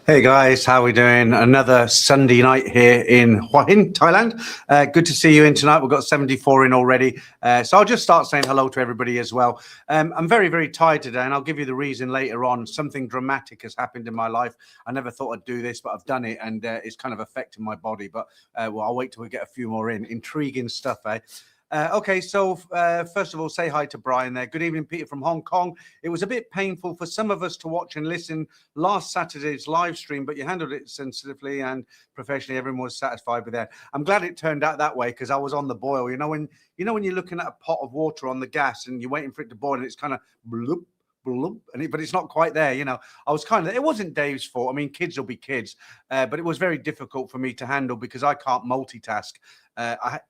Hey guys, how are we doing? Another Sunday night here in Hua Hin, Thailand. Good to see you in tonight. We've got 74 in already. So I'll just start saying hello to everybody as well. I'm very, very tired today, and I'll give you the reason later on. Something dramatic has happened in my life. I never thought I'd do this, but I've done it, and it's kind of affecting my body. But well, I'll wait till we get a few more in. Intriguing stuff, eh? Okay, so first of all, say hi to Brian there. Good evening, Peter from Hong Kong. It was a bit painful for some of us to watch and listen last Saturday's live stream, but you handled it sensitively and professionally. Everyone was satisfied with that. I'm glad it turned out that way because I was on the boil. You know when you're looking at a pot of water on the gas and you're waiting for it to boil and it's kind of bloop, bloop, but it's not quite there. I was it wasn't Dave's fault. I mean, kids will be kids, but it was very difficult for me to handle because I can't multitask.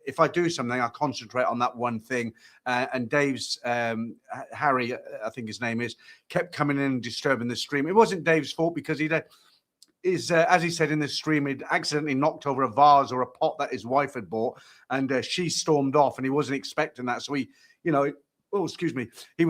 If I do something, I concentrate on that one thing. And Dave's Harry, I think his name is, kept coming in and disturbing the stream. It wasn't Dave's fault because as he said in the stream, he'd accidentally knocked over a vase or a pot that his wife had bought, and she stormed off, and he wasn't expecting that. So he was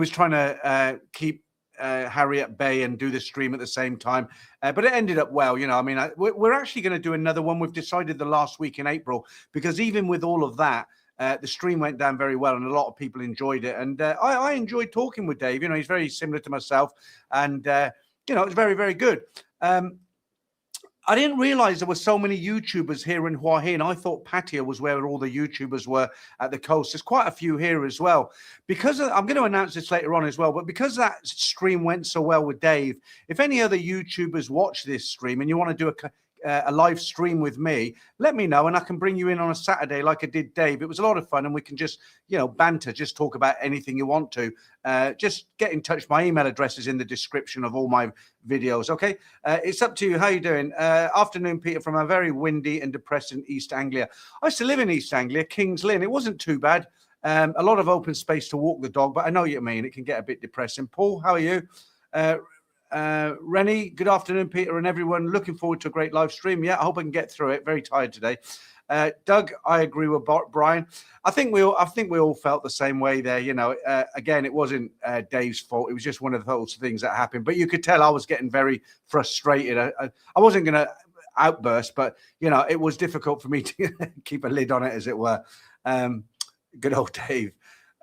trying to keep Harry at bay and do the stream at the same time, but it ended up well. We're actually going to do another one. We've decided the last week in April because even with all of that, the stream went down very well and a lot of people enjoyed it, and I enjoyed talking with Dave. He's very similar to myself, and it's very, very good. I didn't realize there were so many YouTubers here in Hua Hin. I thought Pattaya was where all the YouTubers were at the coast. There's quite a few here as well. I'm going to announce this later on as well, but because that stream went so well with Dave, if any other YouTubers watch this stream and you want to do a live stream with me, let me know and I can bring you in on a Saturday like I did Dave. It was a lot of fun and we can just, banter, just talk about anything you want to. Just get in touch. My email address is in the description of all my videos. Okay. It's up to you. How you doing? Afternoon, Peter, from a very windy and depressing East Anglia. I used to live in East Anglia, Kings Lynn. It wasn't too bad. A lot of open space to walk the dog, but I know what you mean. It can get a bit depressing. Paul, how are you? Rennie, good afternoon, Peter and everyone. Looking forward to a great live stream. Yeah, I hope I can get through it. Very tired today. Doug, I agree with Brian. I think we all felt the same way there. Again, it wasn't Dave's fault. It was just one of those things that happened. But you could tell I was getting very frustrated. I wasn't going to outburst, but it was difficult for me to keep a lid on it, as it were. Good old Dave.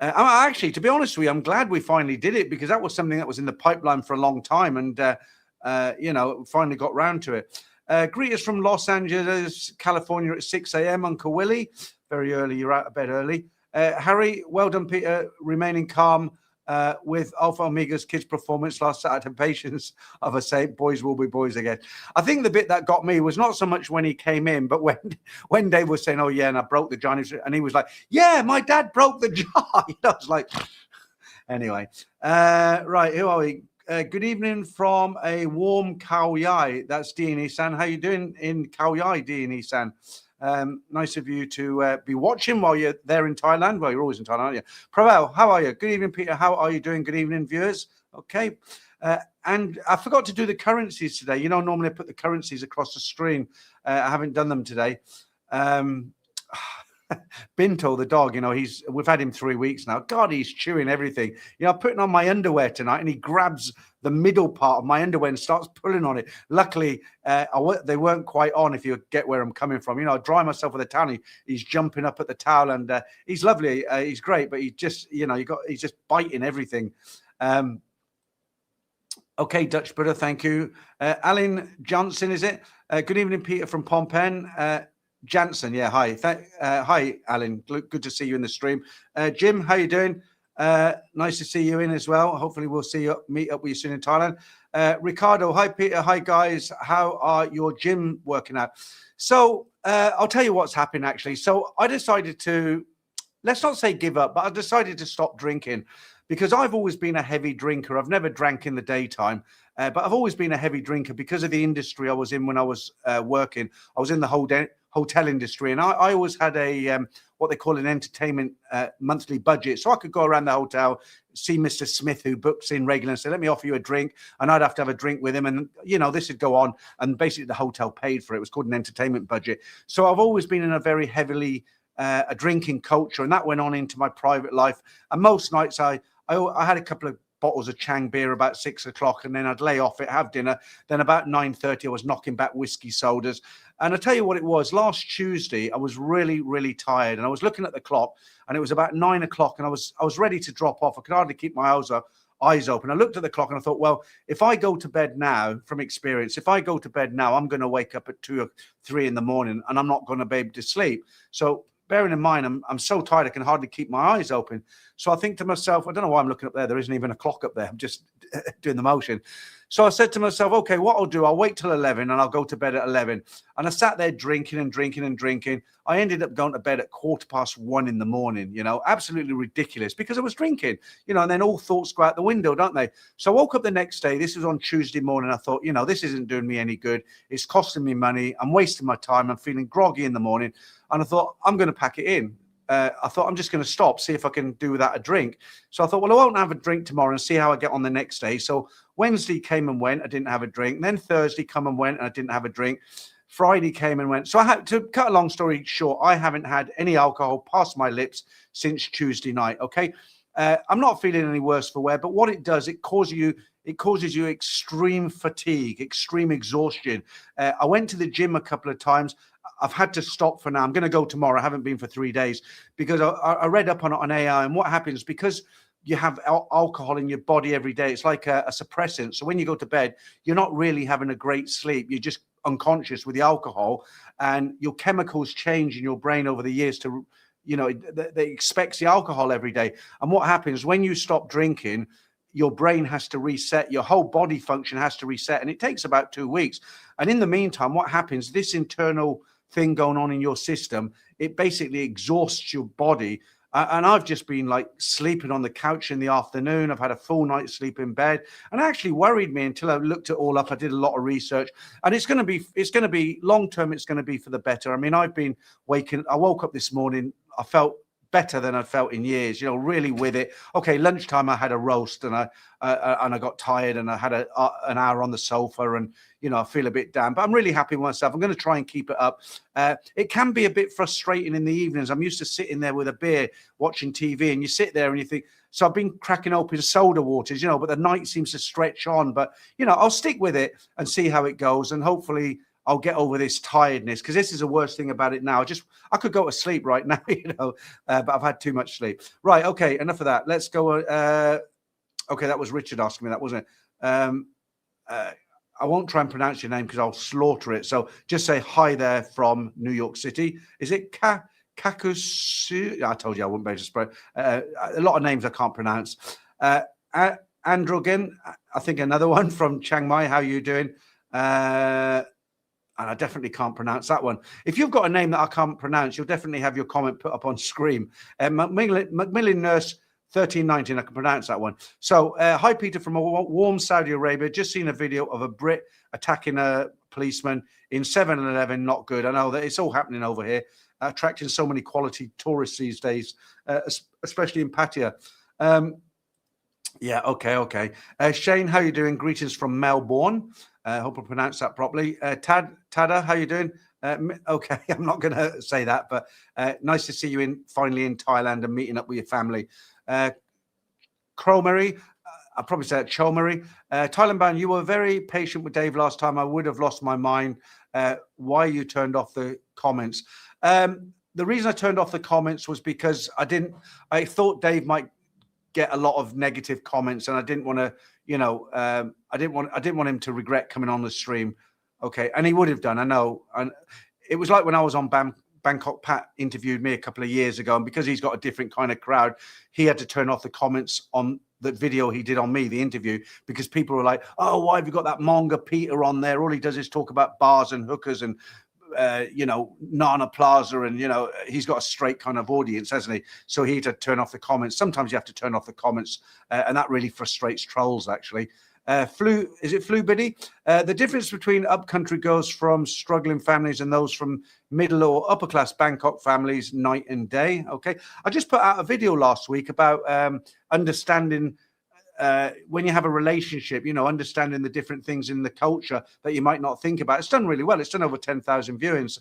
Actually, to be honest with you, I'm glad we finally did it because that was something that was in the pipeline for a long time, and finally got round to it. Greet us from Los Angeles, California at 6 a.m. Uncle Willie, very early. You're out of bed early. Harry, well done, Peter. Remaining calm with Alpha Omega's kids' performance last Saturday. Patience of a saint. Boys will be boys again. I think the bit that got me was not so much when he came in, but when Dave was saying, "Oh yeah," and I broke the jar, and he was like, "Yeah, my dad broke the jar." I was like, anyway, right. Who are we? Good evening from a warm Khao Yai. That's Isaan. How you doing in Khao Yai, Isaan? Nice of you to be watching while you're there in Thailand. Well, you're always in Thailand, aren't you? Pravel, how are you? Good evening, Peter. How are you doing? Good evening, viewers. Okay. And I forgot to do the currencies today. Normally I put the currencies across the screen. I haven't done them today. Binto, the dog, we've had him 3 weeks now. God, he's chewing everything. I'm putting on my underwear tonight and he grabs the middle part of my underwear and starts pulling on it. Luckily, they weren't quite on, if you get where I'm coming from. I dry myself with a towel. He's jumping up at the towel and he's lovely. He's great, but he just, he's just biting everything. Okay, Dutch brother, thank you. Alan Johnson, is it? Good evening, Peter from Phnom Jansen, yeah, hi. Hi, Alan. Good to see you in the stream. Jim, how you doing? Nice to see you in as well. Hopefully we'll meet up with you soon in Thailand. Ricardo, hi, Peter. Hi, guys. How are your gym working out? So I'll tell you what's happened, actually. So I decided to, let's not say give up, but I decided to stop drinking because I've always been a heavy drinker. I've never drank in the daytime, but I've always been a heavy drinker because of the industry I was in when I was working. I was in the hotel industry, and I always had a what they call an entertainment monthly budget, so I could go around the hotel, see Mr. Smith, who books in regular, and say, "Let me offer you a drink," and I'd have to have a drink with him, and this would go on, and basically the hotel paid for it. It was called an entertainment budget. So I've always been in a very heavily a drinking culture, and that went on into my private life. And most nights I had a couple of bottles of Chang beer about 6 o'clock, and then I'd lay off it, have dinner. Then about 9:30, I was knocking back whiskey sodas. And I tell you what it was, last Tuesday, I was really, really tired, and I was looking at the clock, and it was about 9 o'clock, and I was ready to drop off. I could hardly keep my eyes open. I looked at the clock and I thought, well, if I go to bed now, from experience, if I go to bed now, I'm going to wake up at 2 or 3 in the morning, and I'm not going to be able to sleep. So bearing in mind, I'm so tired, I can hardly keep my eyes open. So I think to myself, I don't know why I'm looking up there. There isn't even a clock up there. I'm just doing the motion. So I said to myself, okay, what I'll do, I'll wait till 11 and I'll go to bed at 11. And I sat there drinking and drinking and drinking. I ended up going to bed at 1:15 in the morning, you know, absolutely ridiculous because I was drinking, you know, and then all thoughts go out the window, don't they? So I woke up the next day. This was on Tuesday morning. I thought, you know, this isn't doing me any good. It's costing me money. I'm wasting my time. I'm feeling groggy in the morning. And I thought, I'm going to pack it in. I thought, I'm just going to stop, see if I can do without a drink. So I thought, well, I won't have a drink tomorrow and see how I get on the next day. So Wednesday came and went. I didn't have a drink. Then Thursday come and went and I didn't have a drink. Friday came and went. So I had to cut a long story short. I haven't had any alcohol past my lips since Tuesday night. Okay. I'm not feeling any worse for wear, but what it does, it causes you extreme fatigue, extreme exhaustion. I went to the gym a couple of times. I've had to stop for now. I'm going to go tomorrow. I haven't been for 3 days because I read up on AI and what happens because you have alcohol in your body every day. It's like a suppressant. So when you go to bed, you're not really having a great sleep. You're just unconscious with the alcohol, and your chemicals change in your brain over the years to, you know, they expect the alcohol every day. And what happens when you stop drinking, your brain has to reset, your whole body function has to reset, and it takes about 2 weeks. And in the meantime, what happens, this internal thing going on in your system, it basically exhausts your body. And I've just been like sleeping on the couch in the afternoon. I've had a full night's sleep in bed, and it actually worried me until I looked it all up. I did a lot of research, and it's going to be long term. It's going to be for the better. I mean, I woke up this morning, I felt better than I felt in years, you know, really with it. Okay, lunchtime I had a roast and I got tired and I had an hour on the sofa and, you know, I feel a bit down, but I'm really happy with myself. I'm going to try and keep it up. It can be a bit frustrating in the evenings. I'm used to sitting there with a beer, watching TV, and you sit there and you think, so I've been cracking open soda waters, you know, but the night seems to stretch on. But, you know, I'll stick with it and see how it goes. And hopefully I'll get over this tiredness, because this is the worst thing about it now. I could go to sleep right now, you know, but I've had too much sleep. Right. Okay. Enough of that. Let's go. Okay. That was Richard asking me that, wasn't it? I won't try and pronounce your name because I'll slaughter it. So just say hi there from New York City. Is it Kakusu? I told you I wouldn't be able to spread. A lot of names I can't pronounce. Androgen, I think another one from Chiang Mai. How are you doing? And I definitely can't pronounce that one. If you've got a name that I can't pronounce, you'll definitely have your comment put up on screen. Macmillan Nurse 1319, I can pronounce that one. So, hi, Peter from a warm Saudi Arabia. Just seen a video of a Brit attacking a policeman in 7-Eleven. Not good. I know that it's all happening over here, attracting so many quality tourists these days, especially in Pattaya. Yeah, okay. Shane, how you doing? Greetings from Melbourne. Hope I pronounced that properly. Tada, how you doing? Okay, I'm not going to say that, but nice to see you finally in Thailand and meeting up with your family. Cromery, I probably said Chomery. Thailand Bound, you were very patient with Dave last time. I would have lost my mind. Why you turned off the comments? The reason I turned off the comments was because I thought Dave might get a lot of negative comments, and I didn't want to, you know, I didn't want him to regret coming on the stream. Okay, and he would have done, I know. And it was like when I was on Bangkok. Pat interviewed me a couple of years ago, and because he's got a different kind of crowd, he had to turn off the comments on the video he did on me, the interview, because people were like, "Oh, why have you got that Monga Peter on there? All he does is talk about bars and hookers and you know, Nana Plaza, and, you know, he's got a straight kind of audience, hasn't he? So he had to turn off the comments. Sometimes you have to turn off the comments, and that really frustrates trolls, actually. Is it Flu Biddy? The difference between upcountry girls from struggling families and those from middle or upper class Bangkok families, night and day. Okay, I just put out a video last week about understanding when you have a relationship, understanding the different things in the culture that you might not think about. It's done really well. It's done over 10,000 viewings.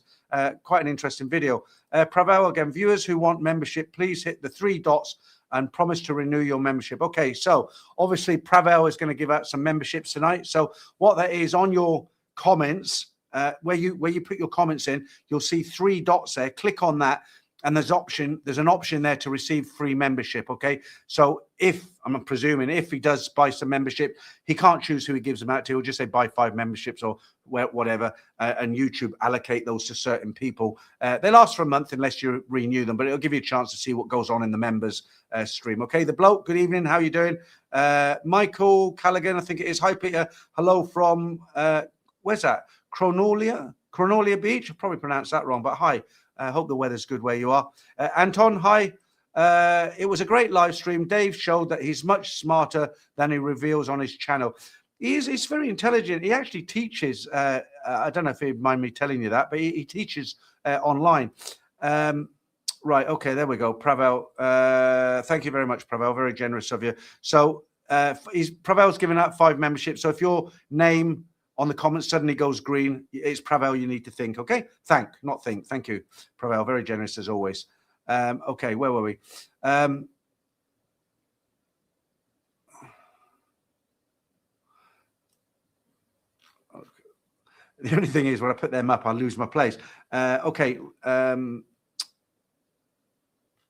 Quite an interesting video. Pravel, again, viewers who want membership, please hit the 3 dots and promise to renew your membership. Okay, so obviously Pravel is going to give out some memberships tonight. So what that is, on your comments, where you put your comments in, you'll see 3 dots there. Click on that, and there's an option there to receive free membership. Okay, so I'm presuming if he does buy some membership, he can't choose who he gives them out to. He'll just say buy 5 memberships or whatever, and YouTube allocate those to certain people. They last for a month unless you renew them, but it'll give you a chance to see what goes on in the members stream. Okay, the bloke, good evening, how you doing? Michael Callaghan, I think it is. Hi Peter, hello from where's that? Cronulla Beach. I probably pronounced that wrong, but hi. I hope the weather's good where you are. Anton, hi. It was a great live stream. Dave showed that he's much smarter than he reveals on his channel. He's very intelligent. He actually teaches. I don't know if he'd mind me telling you that, but he teaches online. Right. Okay. There we go. Pravel. Thank you very much, Pravel. Very generous of you. So Pravel's giving out 5 memberships. So if your name on the comments suddenly goes green, it's Pravel you need to think. Okay. Not think. Thank you, Pravel. Very generous as always. Okay. Where were we? The only thing is, when I put them up, I lose my place. Okay.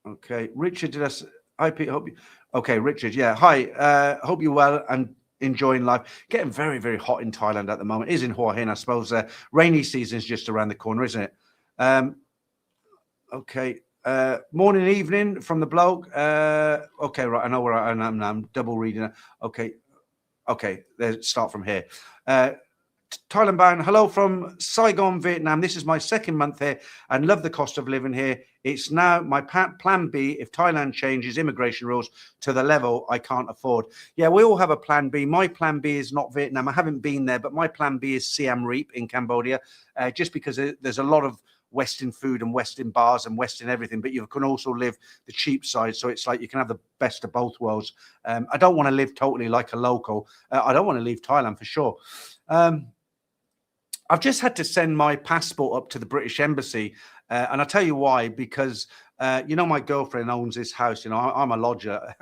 Okay. Richard, did I Pete, hope you. Okay, Richard. Yeah. Hi. Hope you're well and enjoying life. Getting very, very hot in Thailand at the moment. It is in Hua Hin, I suppose. Rainy season's just around the corner, isn't it? Okay. Morning, evening from the bloke. Okay, right. I know where I'm double reading it. Okay. Let's start from here. Thailand Bound, hello from Saigon, Vietnam. This is my 2nd month here and love the cost of living here. It's now my plan B if Thailand changes immigration rules to the level I can't afford. Yeah, we all have a plan B. My plan B is not Vietnam. I haven't been there, but my plan B is Siem Reap in Cambodia, just because there's a lot of Western food and Western bars and Western everything, but you can also live the cheap side. So it's like you can have the best of both worlds. I don't want to live totally like a local. I don't want to leave Thailand for sure. I've just had to send my passport up to the British Embassy. And I'll tell you why, because, my girlfriend owns this house. I'm a lodger.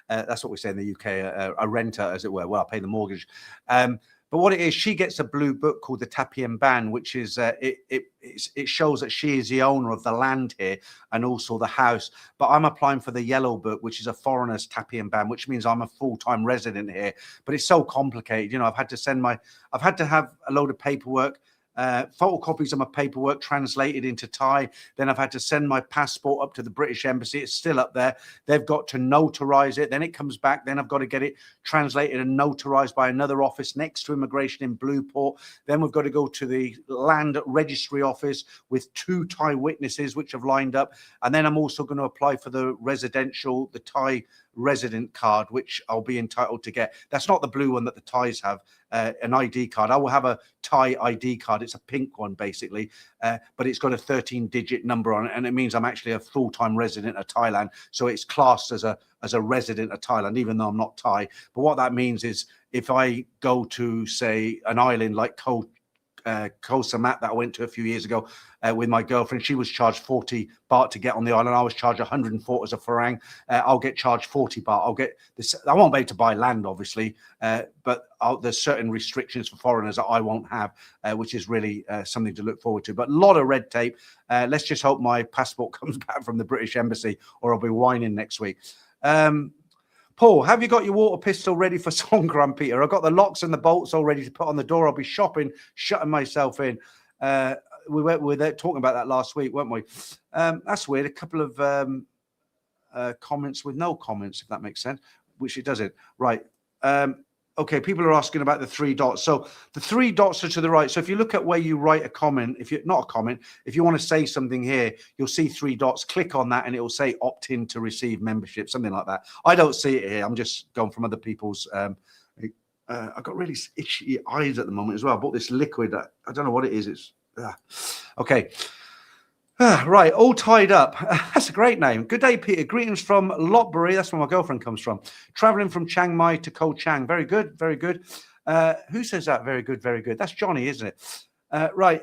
That's what we say in the UK, a renter, as it were. Well, I pay the mortgage. But what it is, she gets a blue book called the Thailand Bound, which is it shows that she is the owner of the land here and also the house. But I'm applying for the yellow book, which is a foreigner's Thailand Bound, which means I'm a full-time resident here. But it's so complicated. I've had to have a load of paperwork. Photocopies of my paperwork translated into Thai. Then I've had to send my passport up to the British Embassy. It's still up there. They've got to notarize it. Then it comes back. Then I've got to get it translated and notarized by another office next to immigration in Blueport. Then we've got to go to the land registry office with 2 Thai witnesses, which have lined up. And then I'm also going to apply for the Thai resident card, which I'll be entitled to get. That's not the blue one that the Thais have, an ID card. I will have a Thai ID card. It's a pink one, basically, but it's got a 13-digit number on it, and it means I'm actually a full-time resident of Thailand. So it's classed as a resident of Thailand, even though I'm not Thai. But what that means is if I go to, say, an island like Koh Samat that I went to a few years ago with my girlfriend, she was charged 40 baht to get on the island. I was charged 104 as a farang. I'll get charged 40 baht. I'll get this. I won't be able to buy land, obviously, but there's certain restrictions for foreigners that I won't have, which is really something to look forward to. But a lot of red tape. Let's just hope my passport comes back from the British Embassy, or I'll be whining next week. Paul, have you got your water pistol ready for Songkran, Peter? I've got the locks and the bolts all ready to put on the door. I'll be shutting myself in. We were there talking about that last week, weren't we? That's weird. A couple of comments with no comments, if that makes sense, which it doesn't. Right. Okay, people are asking about the 3 dots. So the 3 dots are to the right. So if you look at where you write a comment, if you want to say something here, you'll see 3 dots. Click on that and it will say opt in to receive membership, something like that. I don't see it here. I'm just going from other people's. I've got really itchy eyes at the moment as well. I bought this liquid. I don't know what it is. It's okay. Right, all tied up. That's a great name. Good day, Peter. Greetings from Lopbury. That's where my girlfriend comes from. Traveling from Chiang Mai to Koh Chang. Very good, very good. Who says that? Very good, very good. That's Johnny, isn't it? Right,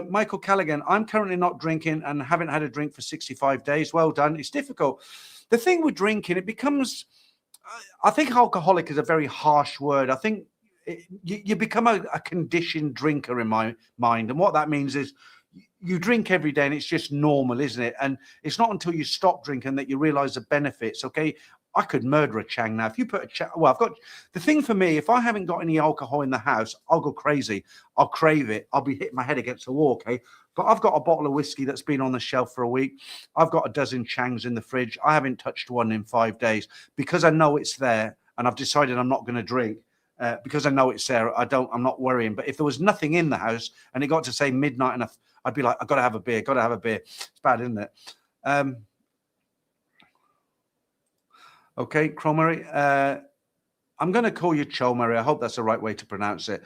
Michael Callaghan. I'm currently not drinking and haven't had a drink for 65 days. Well done. It's difficult. The thing with drinking, it becomes, I think alcoholic is a very harsh word. I think you become a conditioned drinker in my mind. And what that means is you drink every day and it's just normal, isn't it? And it's not until you stop drinking that you realize the benefits. Okay. I could murder a Chang now. If you put a Chang, well, I've got the thing for me, if I haven't got any alcohol in the house, I'll go crazy. I'll crave it. I'll be hitting my head against the wall. Okay. But I've got a bottle of whiskey that's been on the shelf for a week. I've got a dozen Changs in the fridge. I haven't touched one in 5 days because I know it's there and I've decided I'm not going to drink. Because I know it's there, I'm not worrying. But if there was nothing in the house and it got to say midnight and I'd be like, I've got to have a beer, got to have a beer. It's bad, isn't it? Okay, Cromery. I'm going to call you Chomery. I hope that's the right way to pronounce it.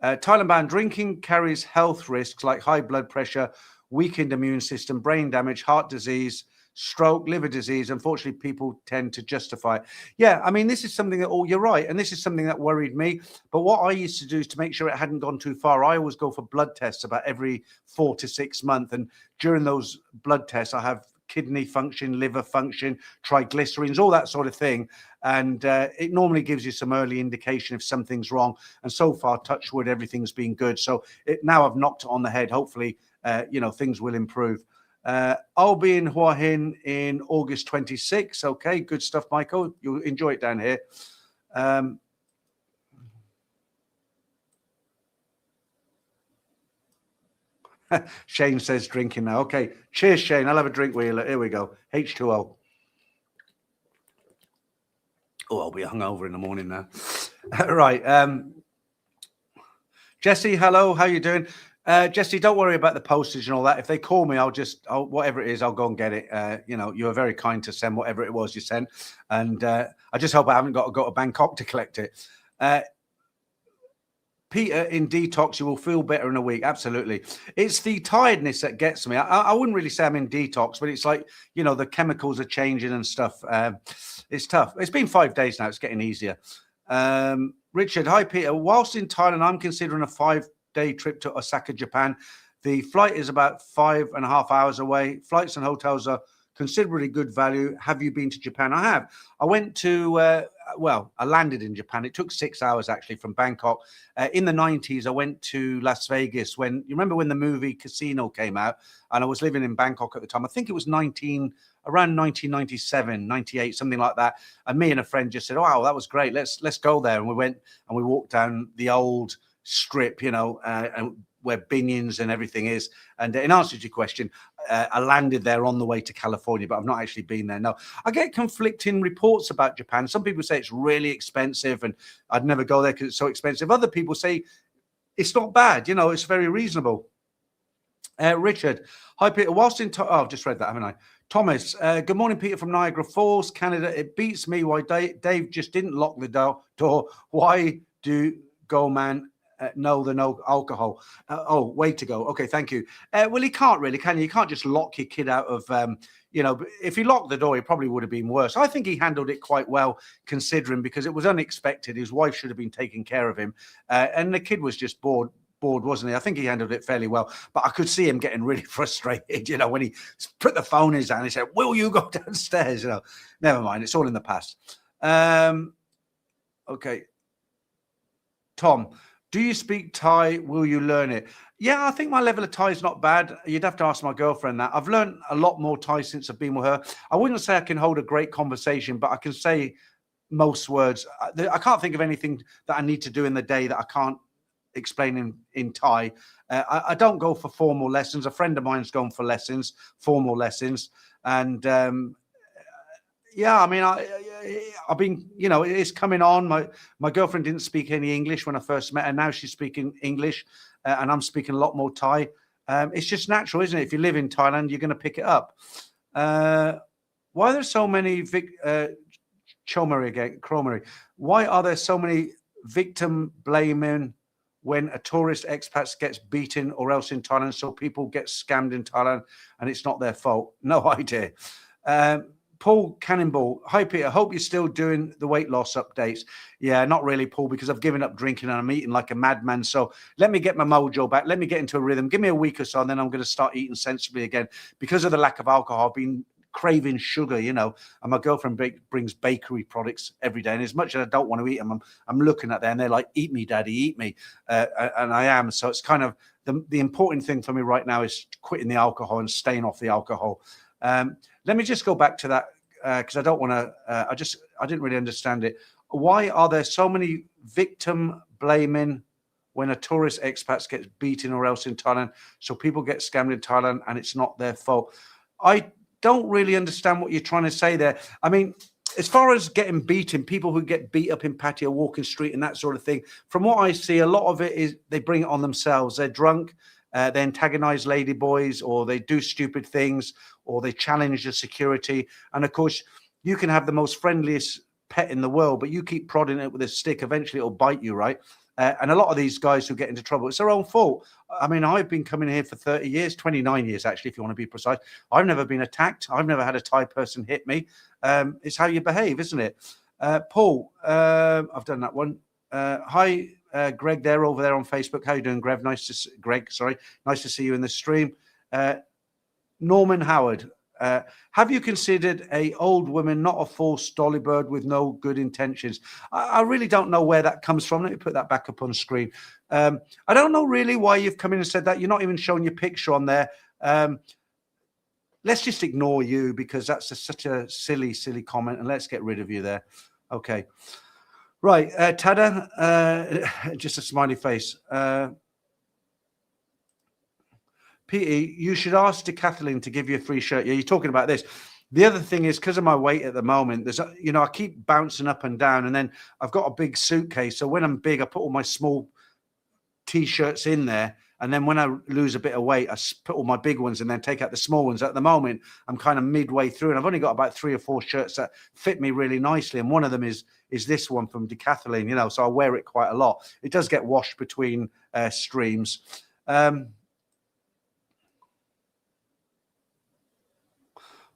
Thailand Bound. Drinking carries health risks like high blood pressure, weakened immune system, brain damage, heart disease, stroke, liver disease. Unfortunately, people tend to justify it. Yeah, I mean, this is something that, you're right. And this is something that worried me. But what I used to do is to make sure it hadn't gone too far. I always go for blood tests about every 4 to 6 months. And during those blood tests, I have kidney function, liver function, triglycerides, all that sort of thing. And it normally gives you some early indication if something's wrong. And so far, touch wood, everything's been good. So now I've knocked it on the head. Hopefully, things will improve. I'll be in Hua Hin in August 26. Okay, good stuff, Michael. You'll enjoy it down here. Shane says drinking now. Okay, cheers, Shane. I'll have a drink with you. Here we go. H2O. Oh, I'll be hungover in the morning now. Right. Jesse, hello. How you doing? Jesse, don't worry about the postage and all that. If they call me, I'll whatever it is, I'll go and get it. You were very kind to send whatever it was you sent. And I just hope I haven't got to go to Bangkok to collect it. Peter, in detox, you will feel better in a week. Absolutely. It's the tiredness that gets me. I wouldn't really say I'm in detox, but it's like, the chemicals are changing and stuff. It's tough. It's been 5 days now. It's getting easier. Richard, hi, Peter. Whilst in Thailand, I'm considering a 5-day trip to Osaka, Japan. The flight is about 5.5 hours away. Flights and hotels are considerably good value. Have you been to Japan? I have. I went to, I landed in Japan. It took 6 hours actually from Bangkok. In the 90s, I went to Las Vegas you remember when the movie Casino came out, and I was living in Bangkok at the time. I think it was around 1997, 98, something like that. And me and a friend just said, oh, wow, that was great. Let's go there. And we went and we walked down the old strip, and where Binions and everything is. And in answer to your question, I landed there on the way to California, but I've not actually been there. No, I get conflicting reports about Japan. Some people say it's really expensive and I'd never go there because it's so expensive. Other people say it's not bad. It's very reasonable. Richard, hi, Peter. Whilst in, I've just read that, haven't I? Thomas, good morning, Peter from Niagara Falls, Canada. It beats me why Dave just didn't lock the door. Why do go, man? No alcohol. Way to go. Okay, thank you. Well, he can't really, can you? You can't just lock your kid out of, if he locked the door, it probably would have been worse. I think he handled it quite well, considering, because it was unexpected. His wife should have been taking care of him. And the kid was just bored, wasn't he? I think he handled it fairly well, but I could see him getting really frustrated, when he put the phone in his hand. He said, will you go downstairs? Never mind. It's all in the past. Okay. Tom, do you speak Thai? Will you learn it? Yeah, I think my level of Thai is not bad. You'd have to ask my girlfriend that. I've learned a lot more Thai since I've been with her. I wouldn't say I can hold a great conversation, but I can say most words. I can't think of anything that I need to do in the day that I can't explain in Thai. I don't go for formal lessons. A friend of mine's gone for formal lessons. And yeah, I mean, I've been, it's coming on. My girlfriend didn't speak any English when I first met her. Now she's speaking English, and I'm speaking a lot more Thai. It's just natural, isn't it? If you live in Thailand, you're going to pick it up. Why are there so many Cromery? Why are there so many victim blaming when a tourist expat gets beaten or else in Thailand, so people get scammed in Thailand and it's not their fault? No idea. Paul Cannonball. Hi, Peter. Hope you're still doing the weight loss updates. Yeah, not really, Paul, because I've given up drinking and I'm eating like a madman. So let me get my mojo back. Let me get into a rhythm. Give me a week or so, and then I'm going to start eating sensibly again. Because of the lack of alcohol, I've been craving sugar, you know, and my girlfriend brings bakery products every day. And as much as I don't want to eat them, I'm looking at them and they're like, eat me, daddy, eat me. And I am. So it's kind of the important thing for me right now is quitting the alcohol and staying off the alcohol. Let me just go back to that because I don't want to. I didn't really understand it. Why are there so many victim blaming when a tourist expat gets beaten or else in Thailand? So people get scammed in Thailand and it's not their fault. I don't really understand what you're trying to say there. I mean, as far as getting beaten, people who get beat up in Pattaya, walking street and that sort of thing, from what I see, a lot of it is they bring it on themselves. They're drunk. They antagonize ladyboys, or they do stupid things, or they challenge the security. And of course, you can have the most friendliest pet in the world, but you keep prodding it with a stick, eventually it'll bite you, right? And a lot of these guys who get into trouble, it's their own fault. I mean, I've been coming here for 30 years, 29 years, actually, if you want to be precise. I've never been attacked. I've never had a Thai person hit me. It's how you behave, isn't it? Paul, I've done that one. Hi, Greg, there over there on Facebook. How you doing, Greg? Nice to see you in the stream. Norman Howard, have you considered a old woman, not a false dolly bird with no good intentions? I really don't know where that comes from. Let me put that back up on screen. I don't know really why you've come in and said that. You're not even showing your picture on there. Let's just ignore you because that's such a silly comment, and let's get rid of you there. Okay. Right, Tada, just a smiley face. PE, you should ask Kathleen to give you a free shirt. Yeah, you're talking about this. The other thing is, because of my weight at the moment, there's, you know, I keep bouncing up and down, and then I've got a big suitcase. So when I'm big, I put all my small T-shirts in there, and then when I lose a bit of weight, I put all my big ones and then take out the small ones. At the moment, I'm kind of midway through, and I've only got about 3 or 4 shirts that fit me really nicely, and one of them is this one from Decathlon, you know, so I wear it quite a lot. It does get washed between streams.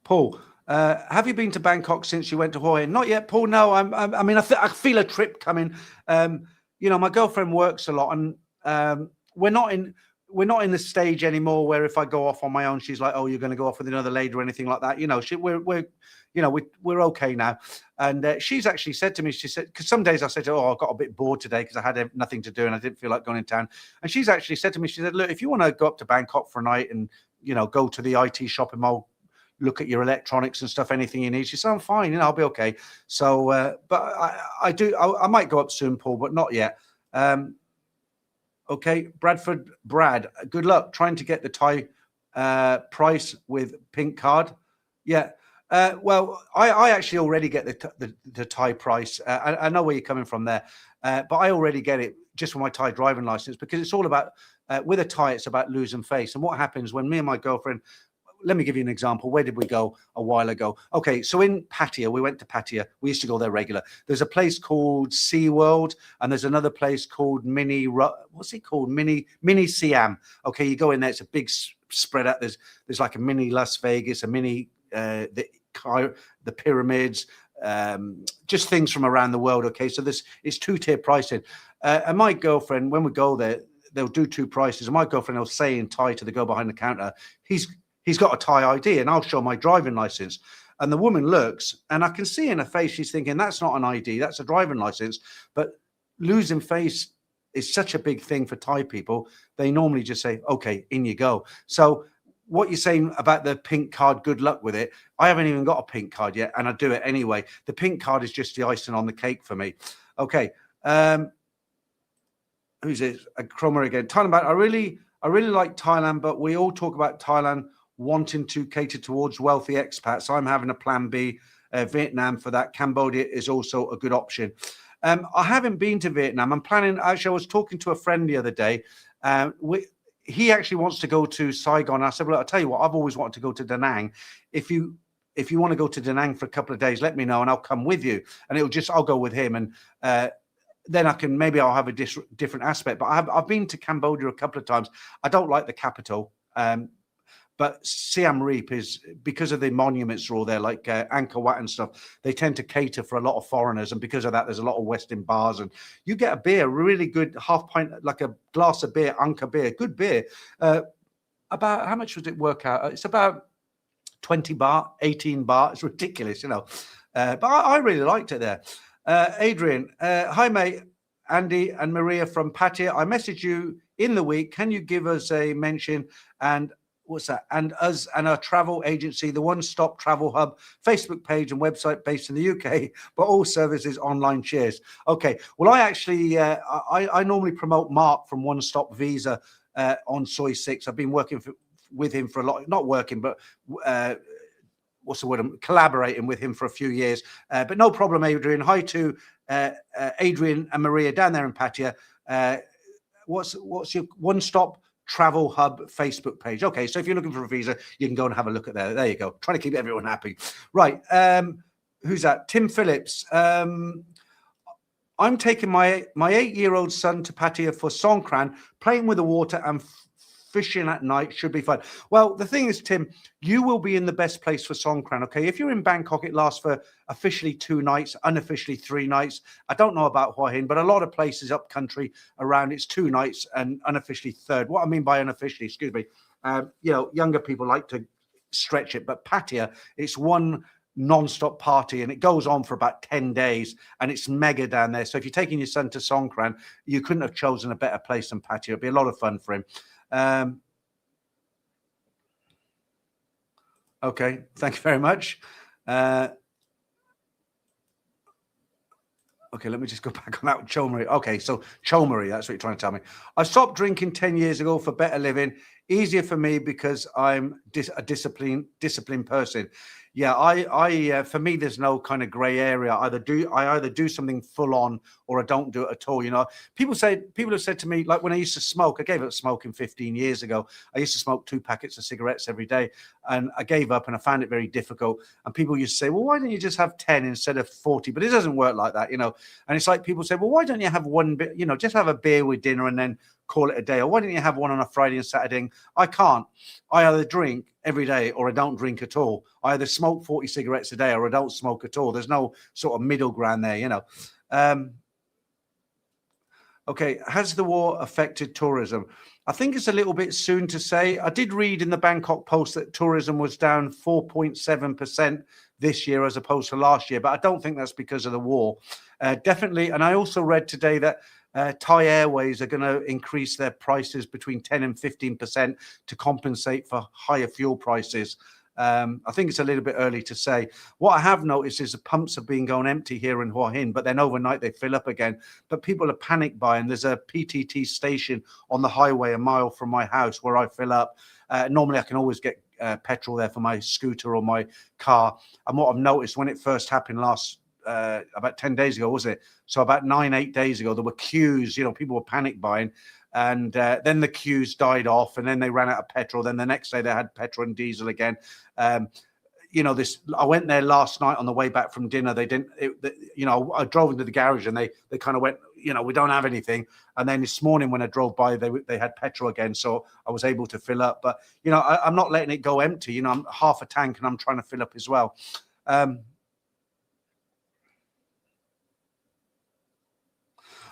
Paul, have you been to Bangkok since you went to Hua Hin? Not yet, Paul. No, I mean, I feel a trip coming. You know, my girlfriend works a lot, and we're not in the stage anymore where if I go off on my own, she's like, "Oh, you're going to go off with another lady or anything like that." You know, we're okay now. And she's actually said to me, she said, because some days I said, "Oh, I got a bit bored today because I had nothing to do and I didn't feel like going in town." And she's actually said to me, she said, "Look, if you want to go up to Bangkok for a night and, you know, go to the IT shopping mall, look at your electronics and stuff, anything you need." She said, "I'm fine, you know, I'll be okay." So, but I might go up soon, Paul, but not yet. Okay, Bradford Brad, good luck trying to get the Thai price with pink card. Yeah. Well, I actually already get the Thai price. I know where you're coming from there, but I already get it just for my Thai driving license, because it's all about, with a Thai, it's about losing face. And what happens when me and my girlfriend, let me give you an example. Where did we go a while ago? Okay, so in Pattaya, we went to Pattaya. We used to go there regular. There's a place called Sea World, and there's another place called what's it called? Mini Siam. Okay, you go in there. It's a big spread out. There's like a mini Las Vegas, a mini the pyramids, just things from around the world. Okay, so it's 2-tier pricing. And my girlfriend, when we go there, they'll do 2 prices. And my girlfriend will say in Thai to the girl behind the counter, he's got a Thai ID, and I'll show my driving license. And the woman looks, and I can see in her face, she's thinking, that's not an ID, that's a driving license. But losing face is such a big thing for Thai people. They normally just say, okay, in you go. So what you're saying about the pink card, good luck with it. I haven't even got a pink card yet, and I do it anyway. The pink card is just the icing on the cake for me. Okay. Who's it? Cromer again. Thailand Bound. I really like Thailand, but we all talk about Thailand wanting to cater towards wealthy expats. I'm having a plan B, Vietnam for that. Cambodia is also a good option. I haven't been to Vietnam. I'm planning, actually, I was talking to a friend the other day. He actually wants to go to Saigon. I said, well, I'll tell you what, I've always wanted to go to Da Nang. If you want to go to Da Nang for a couple of days, let me know and I'll come with you. And I'll go with him. And then I'll have a different aspect. But I've been to Cambodia a couple of times. I don't like the capital. But Siem Reap is, because of the monuments are all there, like Angkor Wat and stuff, they tend to cater for a lot of foreigners. And because of that, there's a lot of Western bars. And you get a beer, really good half pint, like a glass of beer, Angkor beer, good beer. About, how much would it work out? It's about 20 baht, 18 baht. It's ridiculous, But I really liked it there. Adrian, hi, mate. Andy and Maria from Pattaya. I messaged you in the week. Can you give us a mention and what's that? And us and our travel agency, the One Stop Travel Hub, Facebook page and website based in the UK, but all services online. Cheers. Okay. Well, I actually, I normally promote Mark from One Stop Visa on Soy 6. I've been working with him for a lot, not working, but what's the word? I'm collaborating with him for a few years. But no problem, Adrian. Hi to Adrian and Maria down there in Pattaya. What's your One Stop Travel Hub Facebook page? Okay, so if you're looking for a visa, you can go and have a look at there. There you go. Trying to keep everyone happy. Right. Who's that? Tim Phillips. I'm taking my 8-year-old son to Pattaya for Songkran, playing with the water and fishing at night. Should be fun. Well, the thing is, Tim, you will be in the best place for Songkran. Okay, if you're in Bangkok, it lasts for officially 2 nights, unofficially 3 nights. I don't know about Hua Hin, but a lot of places up country around it's 2 nights and unofficially 3rd. What I mean by unofficially, excuse me, younger people like to stretch it, but Pattaya, it's one non-stop party and it goes on for about 10 days and it's mega down there. So if you're taking your son to Songkran, you couldn't have chosen a better place than Pattaya. It'd be a lot of fun for him. Okay, thank you very much. Okay, let me just go back on that. Chomari. Okay, so Chomari, that's what you're trying to tell me. I stopped drinking 10 years ago for better living. Easier for me because I'm a disciplined person. Yeah, I for me, there's no kind of gray area. I either do something full on or I don't do it at all. People have said to me, like when I used to smoke, I gave up smoking 15 years ago. I used to smoke 2 packets of cigarettes every day and I gave up and I found it very difficult. And people used to say, well, why don't you just have 10 instead of 40? But it doesn't work like that, And it's like people say, well, why don't you have one bit, just have a beer with dinner and then call it a day? Or why don't you have one on a Friday and Saturday? I can't. I either drink every day or I don't drink at all. I either smoke 40 cigarettes a day or I don't smoke at all. There's no sort of middle ground there, Okay, has the war affected tourism? I think it's a little bit soon to say. I did read in the Bangkok Post that tourism was down 4.7% this year as opposed to last year, but I don't think that's because of the war. Definitely, and I also read today that Thai Airways are going to increase their prices between 10 and 15% to compensate for higher fuel prices. I think it's a little bit early to say. What I have noticed is the pumps have been going empty here in Hua Hin, but then overnight they fill up again. But people are panic buying. There's a PTT station on the highway a mile from my house where I fill up. Normally I can always get petrol there for my scooter or my car. And what I've noticed when it first happened about 10 days ago, was it? So about 8 days ago, there were queues, people were panic buying. And then the queues died off and then they ran out of petrol. Then the next day they had petrol and diesel again. I went there last night on the way back from dinner. They didn't, I drove into the garage and they kind of went, we don't have anything. And then this morning when I drove by, they had petrol again. So I was able to fill up. But, I'm not letting it go empty. I'm half a tank and I'm trying to fill up as well.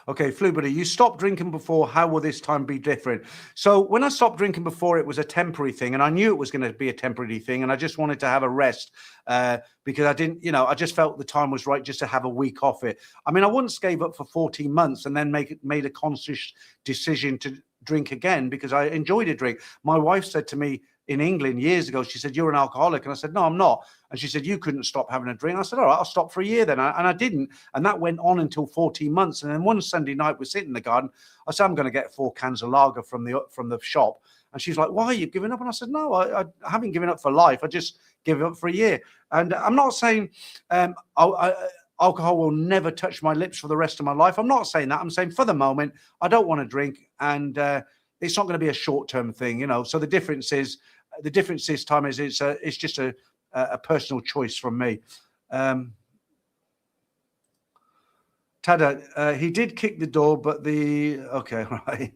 Okay, Flubity, you stopped drinking before. How will this time be different? So when I stopped drinking before, it was a temporary thing, and I knew it was going to be a temporary thing, and I just wanted to have a rest because I didn't, I just felt the time was right just to have a week off it. I mean, I once gave up for 14 months and then made a conscious decision to drink again because I enjoyed a drink. My wife said to me in England years ago, she said, "You're an alcoholic." And I said, "No, I'm not." And she said, "You couldn't stop having a drink." I said, "All right, I'll stop for a year then." And I didn't. And that went on until 14 months. And then one Sunday night, we're sitting in the garden. I said, "I'm going to get 4 cans of lager from the shop." And she's like, "Why are you giving up?" And I said, "No, I haven't given up for life. I just give it up for a year." And I'm not saying alcohol will never touch my lips for the rest of my life. I'm not saying that. I'm saying for the moment, I don't want to drink. And it's not going to be a short-term thing, So the difference this time is it's just a personal choice from me. Tada, he did kick the door, but okay, right.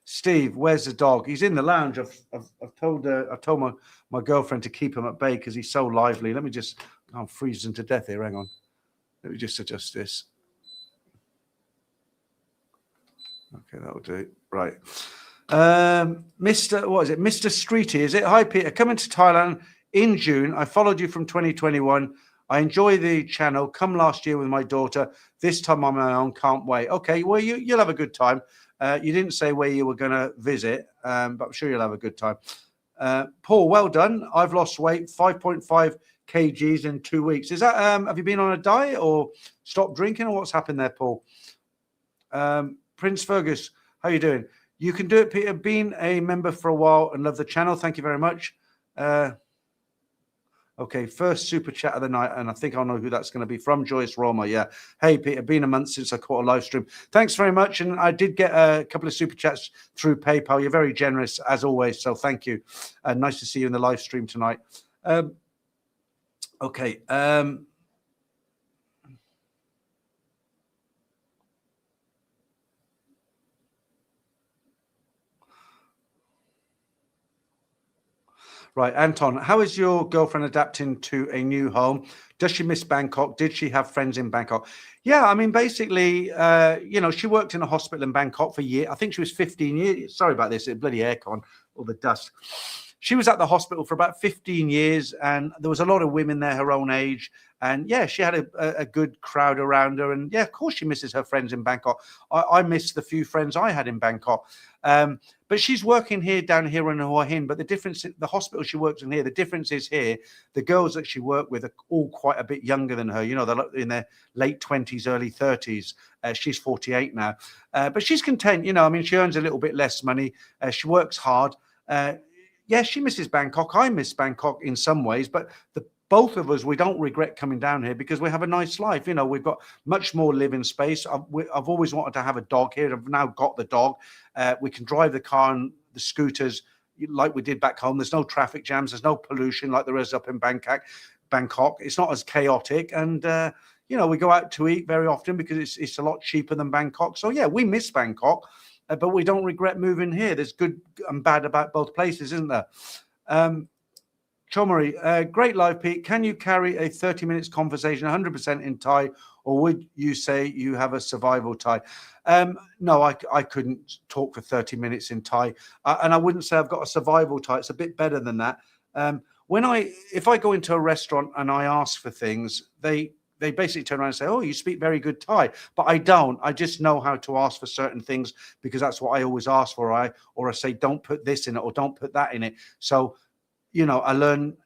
Steve, where's the dog? He's in the lounge. I've told my girlfriend to keep him at bay because he's so lively. Let me just, I'm freezing to death here. Hang on. Let me just adjust this. Okay, that'll do. Right. Mr. What is it? Mr. Streety, is it? Hi, Peter. Coming to Thailand in June. I followed you from 2021. I enjoy the channel. Come last year with my daughter. This time on my own. Can't wait. Okay, well, you'll have a good time. You didn't say where you were going to visit, but I'm sure you'll have a good time. Paul, well done. I've lost weight, 5.5 kgs in 2 weeks. Is that, have you been on a diet or stopped drinking, or what's happened there, Paul? Prince Fergus, how you doing? You can do it, Peter. Been a member for a while and love the channel. Thank you very much. Okay, first super chat of the night, and I think I'll know who that's going to be from. Joyce Roma, yeah. Hey, Peter, been a month since I caught a live stream. Thanks very much, and I did get a couple of super chats through PayPal. You're very generous, as always, so thank you. Nice to see you in the live stream tonight. Okay. Right, Anton, how is your girlfriend adapting to a new home? Does she miss Bangkok? Did she have friends in Bangkok? Yeah, I mean, basically, she worked in a hospital in Bangkok for a year. I think she was 15 years. Sorry about this, bloody aircon, all the dust. She was at the hospital for about 15 years, and there was a lot of women there her own age. And yeah, she had a good crowd around her. And yeah, of course, she misses her friends in Bangkok. I miss the few friends I had in Bangkok. But she's working down here in Hua Hin. But the difference, the hospital she works in here, the difference is here, the girls that she worked with are all quite a bit younger than her. You know, they're in their late 20s, early 30s. She's 48 now. But she's content. You know, I mean, she earns a little bit less money. She works hard. Yeah, she misses Bangkok. I miss Bangkok in some ways, but both of us, we don't regret coming down here because we have a nice life. You know, we've got much more living space. I've always wanted to have a dog here. I've now got the dog. We can drive the car and the scooters like we did back home. There's no traffic jams. There's no pollution like there is up in Bangkok. It's not as chaotic. And, we go out to eat very often because it's a lot cheaper than Bangkok. So, yeah, we miss Bangkok. But we don't regret moving here. There's good and bad about both places, isn't there? Chomari, great live, Pete. Can you carry a 30 minutes conversation 100% in Thai, or would you say you have a survival Thai? No, I couldn't talk for 30 minutes in Thai. And I wouldn't say I've got a survival Thai. It's a bit better than that. If I go into a restaurant and I ask for things, they basically turn around and say, oh, you speak very good Thai. But I don't. I just know how to ask for certain things because that's what I always ask for. Or I say, don't put this in it or don't put that in it. So, I learn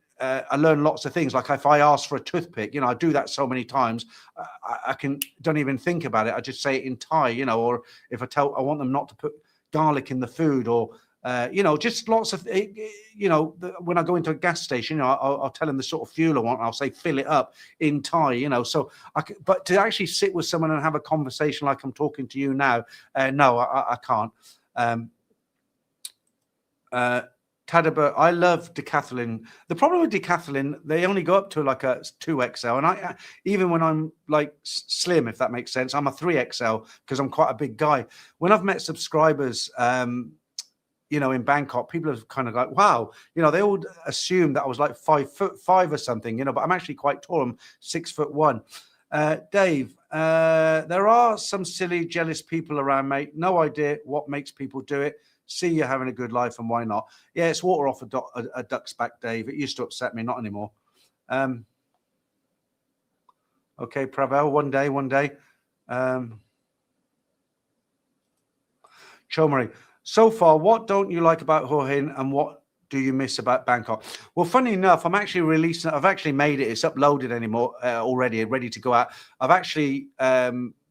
lots of things. Like if I ask for a toothpick, I do that so many times. I don't even think about it. I just say it in Thai, or if I want them not to put garlic in the food or, just lots of, when I go into a gas station, I'll tell them the sort of fuel I want. I'll say, fill it up in Thai, so but to actually sit with someone and have a conversation like I'm talking to you now, no, I can't. Tadaba, I love decathlon. The problem with decathlon, they only go up to like a 2XL. And even when I'm like slim, if that makes sense, I'm a 3XL because I'm quite a big guy. When I've met subscribers, in Bangkok, people are kind of like, wow, they all assume that I was like 5'5" or something, but I'm actually quite tall. I'm 6'1". Dave, there are some silly, jealous people around, mate. No idea what makes people do it. See you having a good life and why not? Yeah, it's water off a duck's back, Dave. It used to upset me, not anymore. Okay, Pravel, one day. Chomari, so far, what don't you like about Hua Hin and what do you miss about Bangkok? Well, funny enough, I've actually made it. It's uploaded already, ready to go out. I've actually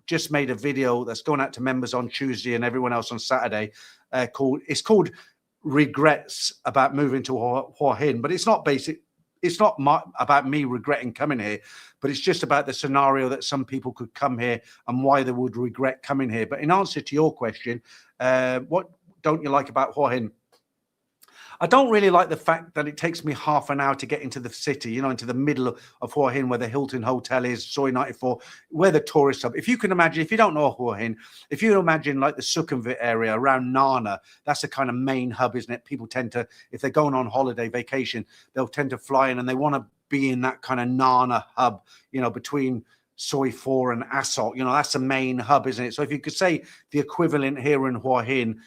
just made a video that's going out to members on Tuesday and everyone else on Saturday. It's called Regrets about moving to Hua Hin, but it's not basic. It's not about me regretting coming here, but it's just about the scenario that some people could come here and why they would regret coming here. But in answer to your question, what don't you like about Hua Hin? I don't really like the fact that it takes me half an hour to get into the city, you know, into the middle of Hua Hin, where the Hilton Hotel is, Soi 94, where the tourist hub. If you can imagine, if you don't know Hua Hin, if you imagine like the Sukhumvit area around Nana, that's the kind of main hub, isn't it? People tend to, if they're going on holiday, vacation, they'll tend to fly in and they want to be in that kind of Nana hub, you know, between Soi 4 and Asok, you know, that's the main hub, isn't it? So if you could say the equivalent here in Hua Hin,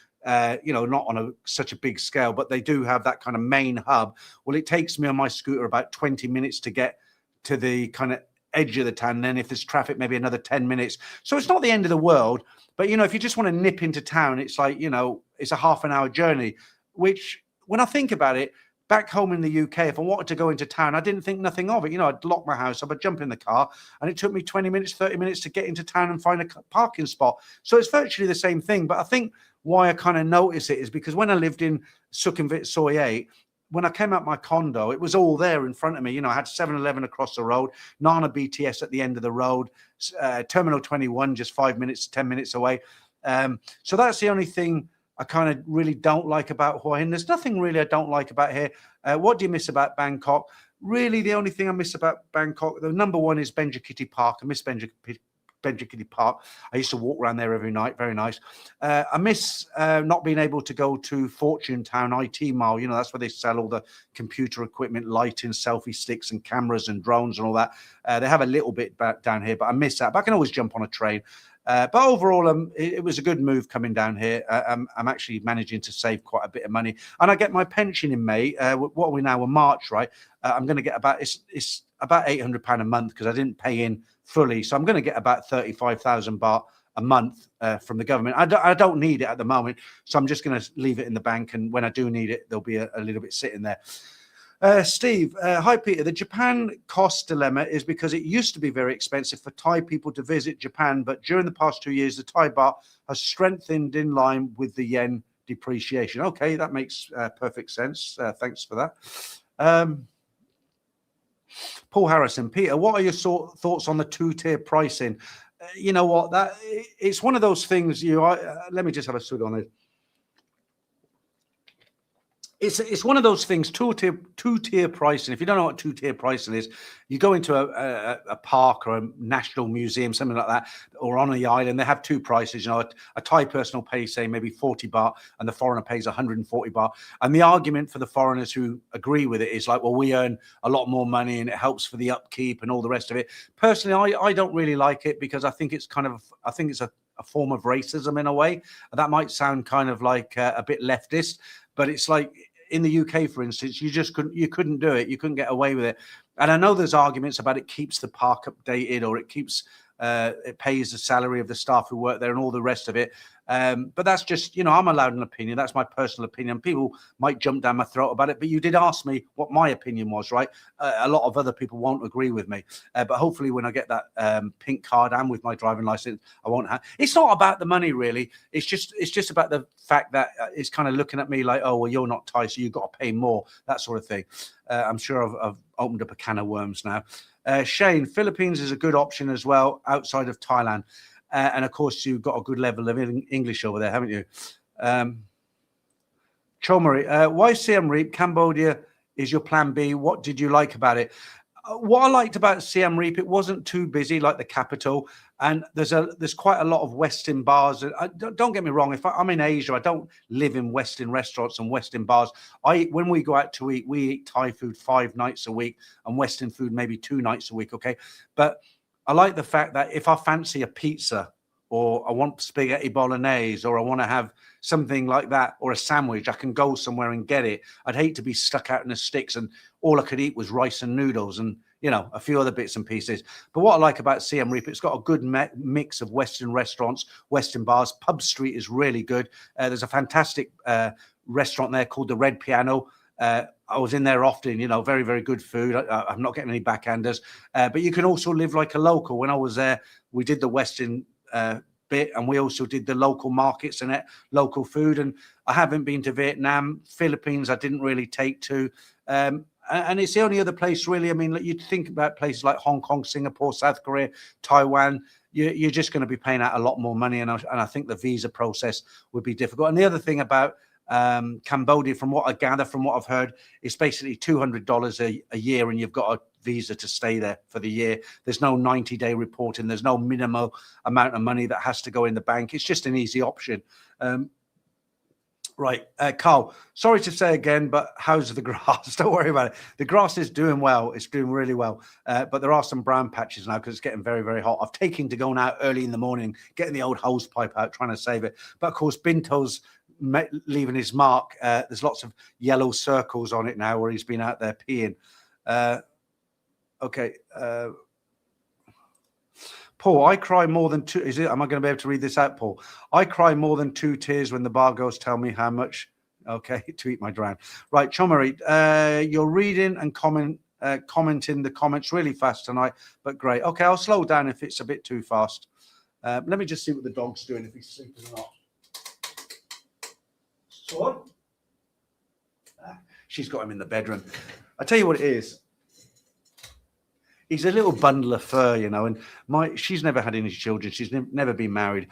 you know, not on such a big scale, but they do have that kind of main hub. Well, it takes me on my scooter about 20 minutes to get to the kind of edge of the town. Then if there's traffic, maybe another 10 minutes. So it's not the end of the world. But, you know, if you just want to nip into town, it's like, you know, it's a half an hour journey, which when I think about it, back home in the UK, if I wanted to go into town, I didn't think nothing of it. You know, I'd lock my house up, I'd jump in the car, and it took me 20 minutes, 30 minutes to get into town and find a parking spot. So it's virtually the same thing. But I think why I kind of notice it is because when I lived in Sukhumvit Soi 8, when I came out my condo, it was all there in front of me. You know, I had 7-Eleven across the road, Nana BTS at the end of the road, Terminal 21 just 5 minutes, 10 minutes away. So that's the only thing I kind of really don't like about Hua Hin. There's nothing really I don't like about here. What do you miss about Bangkok? Really, the only thing I miss about Bangkok, the number one is Benjakitti Park. I miss Benjakitti Park. I used to walk around there every night. Very nice. I miss not being able to go to Fortune Town IT Mall. You know, that's where they sell all the computer equipment, lighting, selfie sticks and cameras and drones and all that. They have a little bit back down here, but I miss that. But I can always jump on a train. But overall, it was a good move coming down here. I'm actually managing to save quite a bit of money, and I get my pension in May. What are we now? We're March, right? I'm going to get about it's about £800 a month because I didn't pay in fully, so I'm going to get about 35,000 baht a month from the government. I don't need it at the moment, so I'm just going to leave it in the bank, and when I do need it, there'll be a little bit sitting there. Steve, hi Peter. The Japan cost dilemma is because it used to be very expensive for Thai people to visit Japan, but during the past 2 years, the Thai baht has strengthened in line with the yen depreciation. Okay, that makes perfect sense. Thanks for that. Paul Harrison, Peter, what are your thoughts on the two-tier pricing? You know what? It's one of those things. Let me just have a swig on it. It's one of those things, two-tier pricing. If you don't know what two-tier pricing is, you go into a park or a national museum, something like that, or on the island, they have two prices. You know, a Thai person will pay, say, maybe 40 baht, and the foreigner pays 140 baht. And the argument for the foreigners who agree with it is like, well, we earn a lot more money and it helps for the upkeep and all the rest of it. Personally, I don't really like it because I think it's a form of racism in a way. That might sound kind of like a bit leftist, but it's like, in the UK, for instance, you couldn't do it. You couldn't get away with it. And I know there's arguments about it keeps the park updated, or it keeps it pays the salary of the staff who work there and all the rest of it. But that's just, you know, I'm allowed an opinion. That's my personal opinion. People might jump down my throat about it, but you did ask me what my opinion was, right? A lot of other people won't agree with me. But hopefully when I get that pink card and with my driving license, I won't have. It's not about the money, really. It's just about the fact that it's kind of looking at me like, oh, well, you're not Thai, so you've got to pay more, that sort of thing. I'm sure I've opened up a can of worms now. Shane, Philippines is a good option as well outside of Thailand. And of course, you've got a good level of English over there, haven't you? Chomari, why Siem Reap? Cambodia is your plan B. What did you like about it? What I liked about Siem Reap, it wasn't too busy like the capital, and there's quite a lot of Western bars. Don't get me wrong, if I'm in Asia, I don't live in Western restaurants and Western bars. When we go out to eat, we eat Thai food 5 nights a week and Western food maybe 2 nights a week. Okay, but I like the fact that if I fancy a pizza, or I want spaghetti bolognese, or I want to have something like that, or a sandwich, I can go somewhere and get it. I'd hate to be stuck out in the sticks and all I could eat was rice and noodles and, you know, a few other bits and pieces. But what I like about Siem Reap, it's got a good mix of Western restaurants, Western bars. Pub Street is really good. There's a fantastic restaurant there called the Red Piano. I was in there often, you know, very, very good food. I'm not getting any backhanders. But you can also live like a local. When I was there, we did the Western bit, and we also did the local markets and local food. And I haven't been to Vietnam. Philippines I didn't really take to, and it's the only other place really. I mean, you'd think about places like Hong Kong, Singapore, South Korea, Taiwan. You're just going to be paying out a lot more money, and I think the visa process would be difficult. And the other thing about Cambodia, from what I gather, from what I've heard, it's basically $200 a year, and you've got a visa to stay there for the year. There's no 90-day reporting. There's no minimal amount of money that has to go in the bank. It's just an easy option. Right, Carl, sorry to say again, but how's the grass? Don't worry about it. The grass is doing well. It's doing really well. But there are some brown patches now because it's getting very, very hot. I've taken to going out early in the morning, getting the old hose pipe out, trying to save it. But of course, Binto's leaving his mark. There's lots of yellow circles on it now where he's been out there peeing. Okay. Paul, I cry more than two. Am I going to be able to read this out, Paul? I cry more than 2 tears when the Bargos tell me how much. Okay, to eat my drown. Right, Chomari, you're reading and commenting the comments really fast tonight, but great. Okay, I'll slow down if it's a bit too fast. Let me just see what the dog's doing, if he's sleeping or not. Sword? She's got him in the bedroom. I tell you what it is. He's a little bundle of fur, you know, and she's never had any children. She's never been married.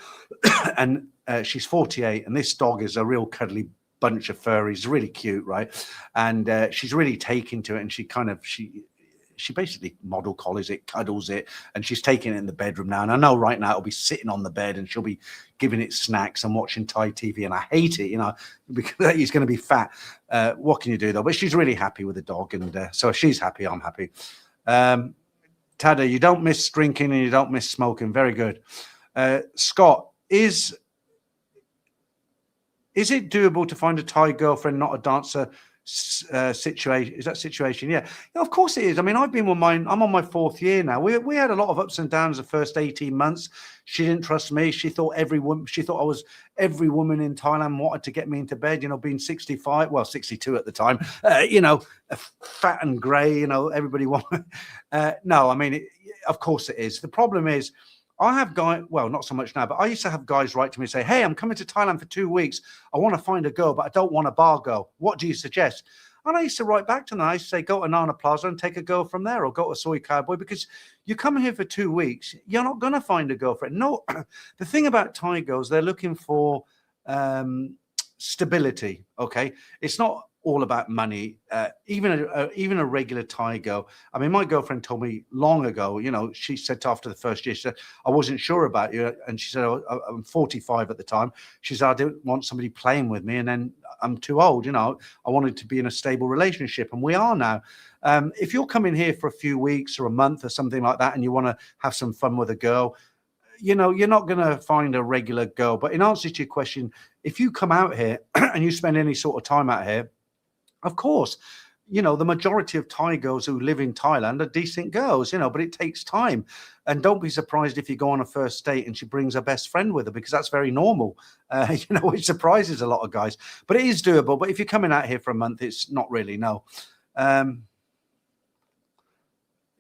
And she's 48, and this dog is a real cuddly bunch of fur. He's really cute, right? And she's really taken to it, and she basically model collies it, cuddles it, and she's taking it in the bedroom now. And I know right now it'll be sitting on the bed, and she'll be giving it snacks and watching Thai TV, and I hate it, you know, because he's going to be fat. What can you do, though? But she's really happy with the dog, and so she's happy, I'm happy. Tada, you don't miss drinking and you don't miss smoking. Very good. Scott, is it doable to find a Thai girlfriend, not a dancer situation? Is that situation? Yeah, of course it is. I mean, I've been with mine. I'm on my 4th year now. We had a lot of ups and downs the first 18 months. She didn't trust me. She thought every woman in Thailand wanted to get me into bed. You know, being 65, well, 62 at the time. You know, fat and grey. You know, everybody wanted. No, I mean, of course it is. The problem is, I have guys, well, not so much now, but I used to have guys write to me and say, hey, I'm coming to Thailand for 2 weeks. I want to find a girl, but I don't want a bar girl. What do you suggest? And I used to write back to them. I used to say, go to Nana Plaza and take a girl from there, or go to Soy Cowboy, because you come here for 2 weeks, you're not going to find a girlfriend. No, the thing about Thai girls, they're looking for stability, okay? It's not all about money. Even a regular Thai girl. I mean, my girlfriend told me long ago, you know, she said after the first year, she said, I wasn't sure about you. And she said, I'm 45 at the time. She said, I didn't want somebody playing with me. And then I'm too old, you know, I wanted to be in a stable relationship. And we are now. If you're coming here for a few weeks or a month or something like that, and you want to have some fun with a girl, you know, you're not going to find a regular girl. But in answer to your question, if you come out here and you spend any sort of time out here, of course, you know, the majority of Thai girls who live in Thailand are decent girls, you know, but it takes time. And don't be surprised if you go on a first date and she brings her best friend with her, because that's very normal. You know, it surprises a lot of guys, but it is doable. But if you're coming out here for a month, it's not really, no.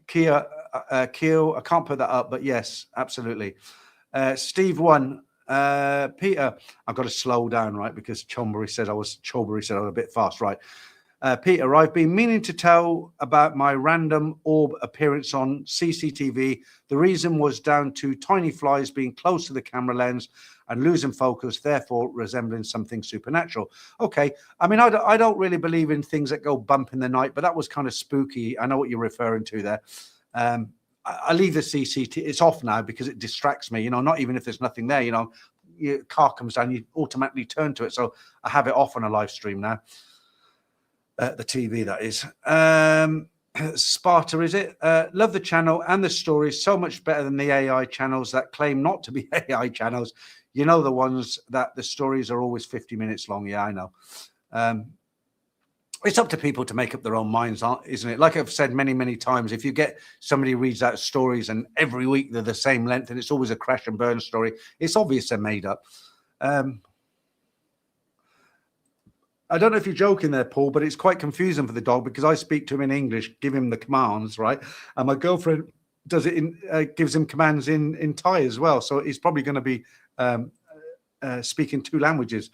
Keel, I can't put that up, but yes, absolutely. Steve 1. Peter, I've got to slow down, right? Because Chorbury said I was a bit fast, right? Peter, I've been meaning to tell about my random orb appearance on CCTV. The reason was down to tiny flies being close to the camera lens and losing focus, therefore resembling something supernatural. Okay, I mean, I don't really believe in things that go bump in the night, but that was kind of spooky. I know what you're referring to there. I leave the CCTV. It's off now because it distracts me. You know, not even if there's nothing there. You know, your car comes down, you automatically turn to it. So I have it off on a live stream now. The TV, that is. Sparta, is it? Love the channel and the stories. So much better than the AI channels that claim not to be AI channels. You know, the ones that the stories are always 50 minutes long. Yeah, I know. It's up to people to make up their own minds, isn't it? Like I've said many, many times, if you get somebody who reads out stories and every week they're the same length and it's always a crash and burn story, it's obvious they're made up. I don't know if you're joking there, Paul, but it's quite confusing for the dog because I speak to him in English, give him the commands, right? And my girlfriend does it gives him commands in Thai as well. So he's probably going to be speaking 2 languages.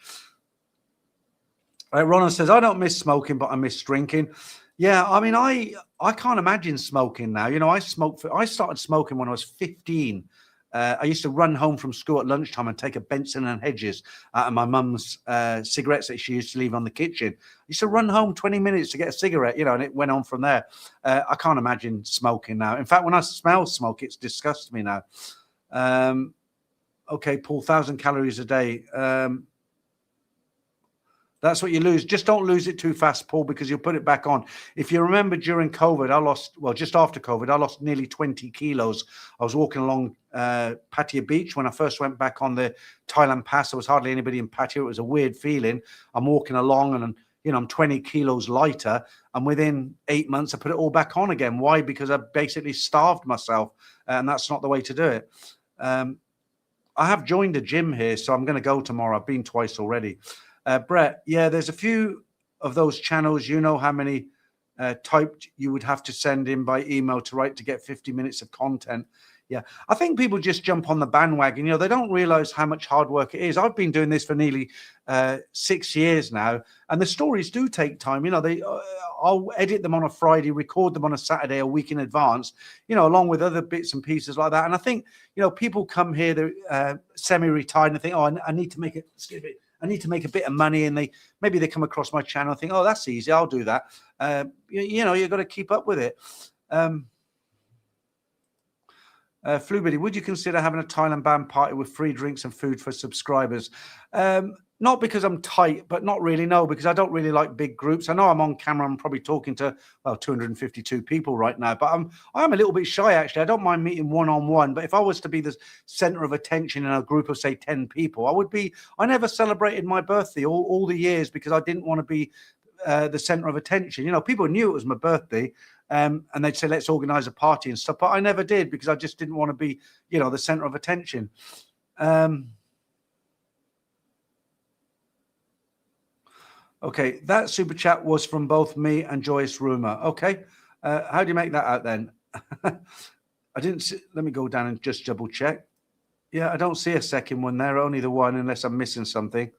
Ronan says, I don't miss smoking, but I miss drinking. Yeah, I mean, I can't imagine smoking now. You know, I started smoking when I was 15. I used to run home from school at lunchtime and take a Benson and Hedges out of my mum's cigarettes that she used to leave on the kitchen. I used to run home 20 minutes to get a cigarette, and it went on from there. I can't imagine smoking now. In fact, when I smell smoke, it disgusts me now. Okay, Paul, 1,000 calories a day. That's what you lose. Just don't lose it too fast, Paul, because you'll put it back on. If you remember during COVID, just after COVID, I lost nearly 20 kilos. I was walking along Pattaya Beach when I first went back on the Thailand Pass. There was hardly anybody in Pattaya. It was a weird feeling. I'm walking along and I'm 20 kilos lighter. And within 8 months, I put it all back on again. Why? Because I basically starved myself. And that's not the way to do it. I have joined a gym here, so I'm going to go tomorrow. I've been twice already. Brett, yeah, there's a few of those channels. You know how many typed you would have to send in by email to get 50 minutes of content. Yeah, I think people just jump on the bandwagon. They don't realize how much hard work it is. I've been doing this for nearly 6 years now, and the stories do take time. I'll edit them on a Friday, record them on a Saturday, a week in advance, along with other bits and pieces like that. And I think, people come here, they're semi-retired and think, oh, I need to make it, I need to make a bit of money, and maybe they come across my channel and think, oh, that's easy, I'll do that. You've got to keep up with it. Flubiddy, would you consider having a Thailand Bound party with free drinks and food for subscribers? Not because I'm tight, but not really, no, because I don't really like big groups. I know I'm on camera, I'm probably talking to 252 people right now, but I'm a little bit shy, actually. I don't mind meeting one-on-one, but if I was to be the center of attention in a group of, say, 10 people, I never celebrated my birthday all the years because I didn't want to be the center of attention. People knew it was my birthday, and they'd say, let's organize a party and stuff, but I never did because I just didn't want to be, the center of attention. Okay, that super chat was from both me and Joyce Rumour. Okay, how do you make that out then? I didn't see, let me go down and just double check. Yeah, I don't see a second one there, only the one, unless I'm missing something.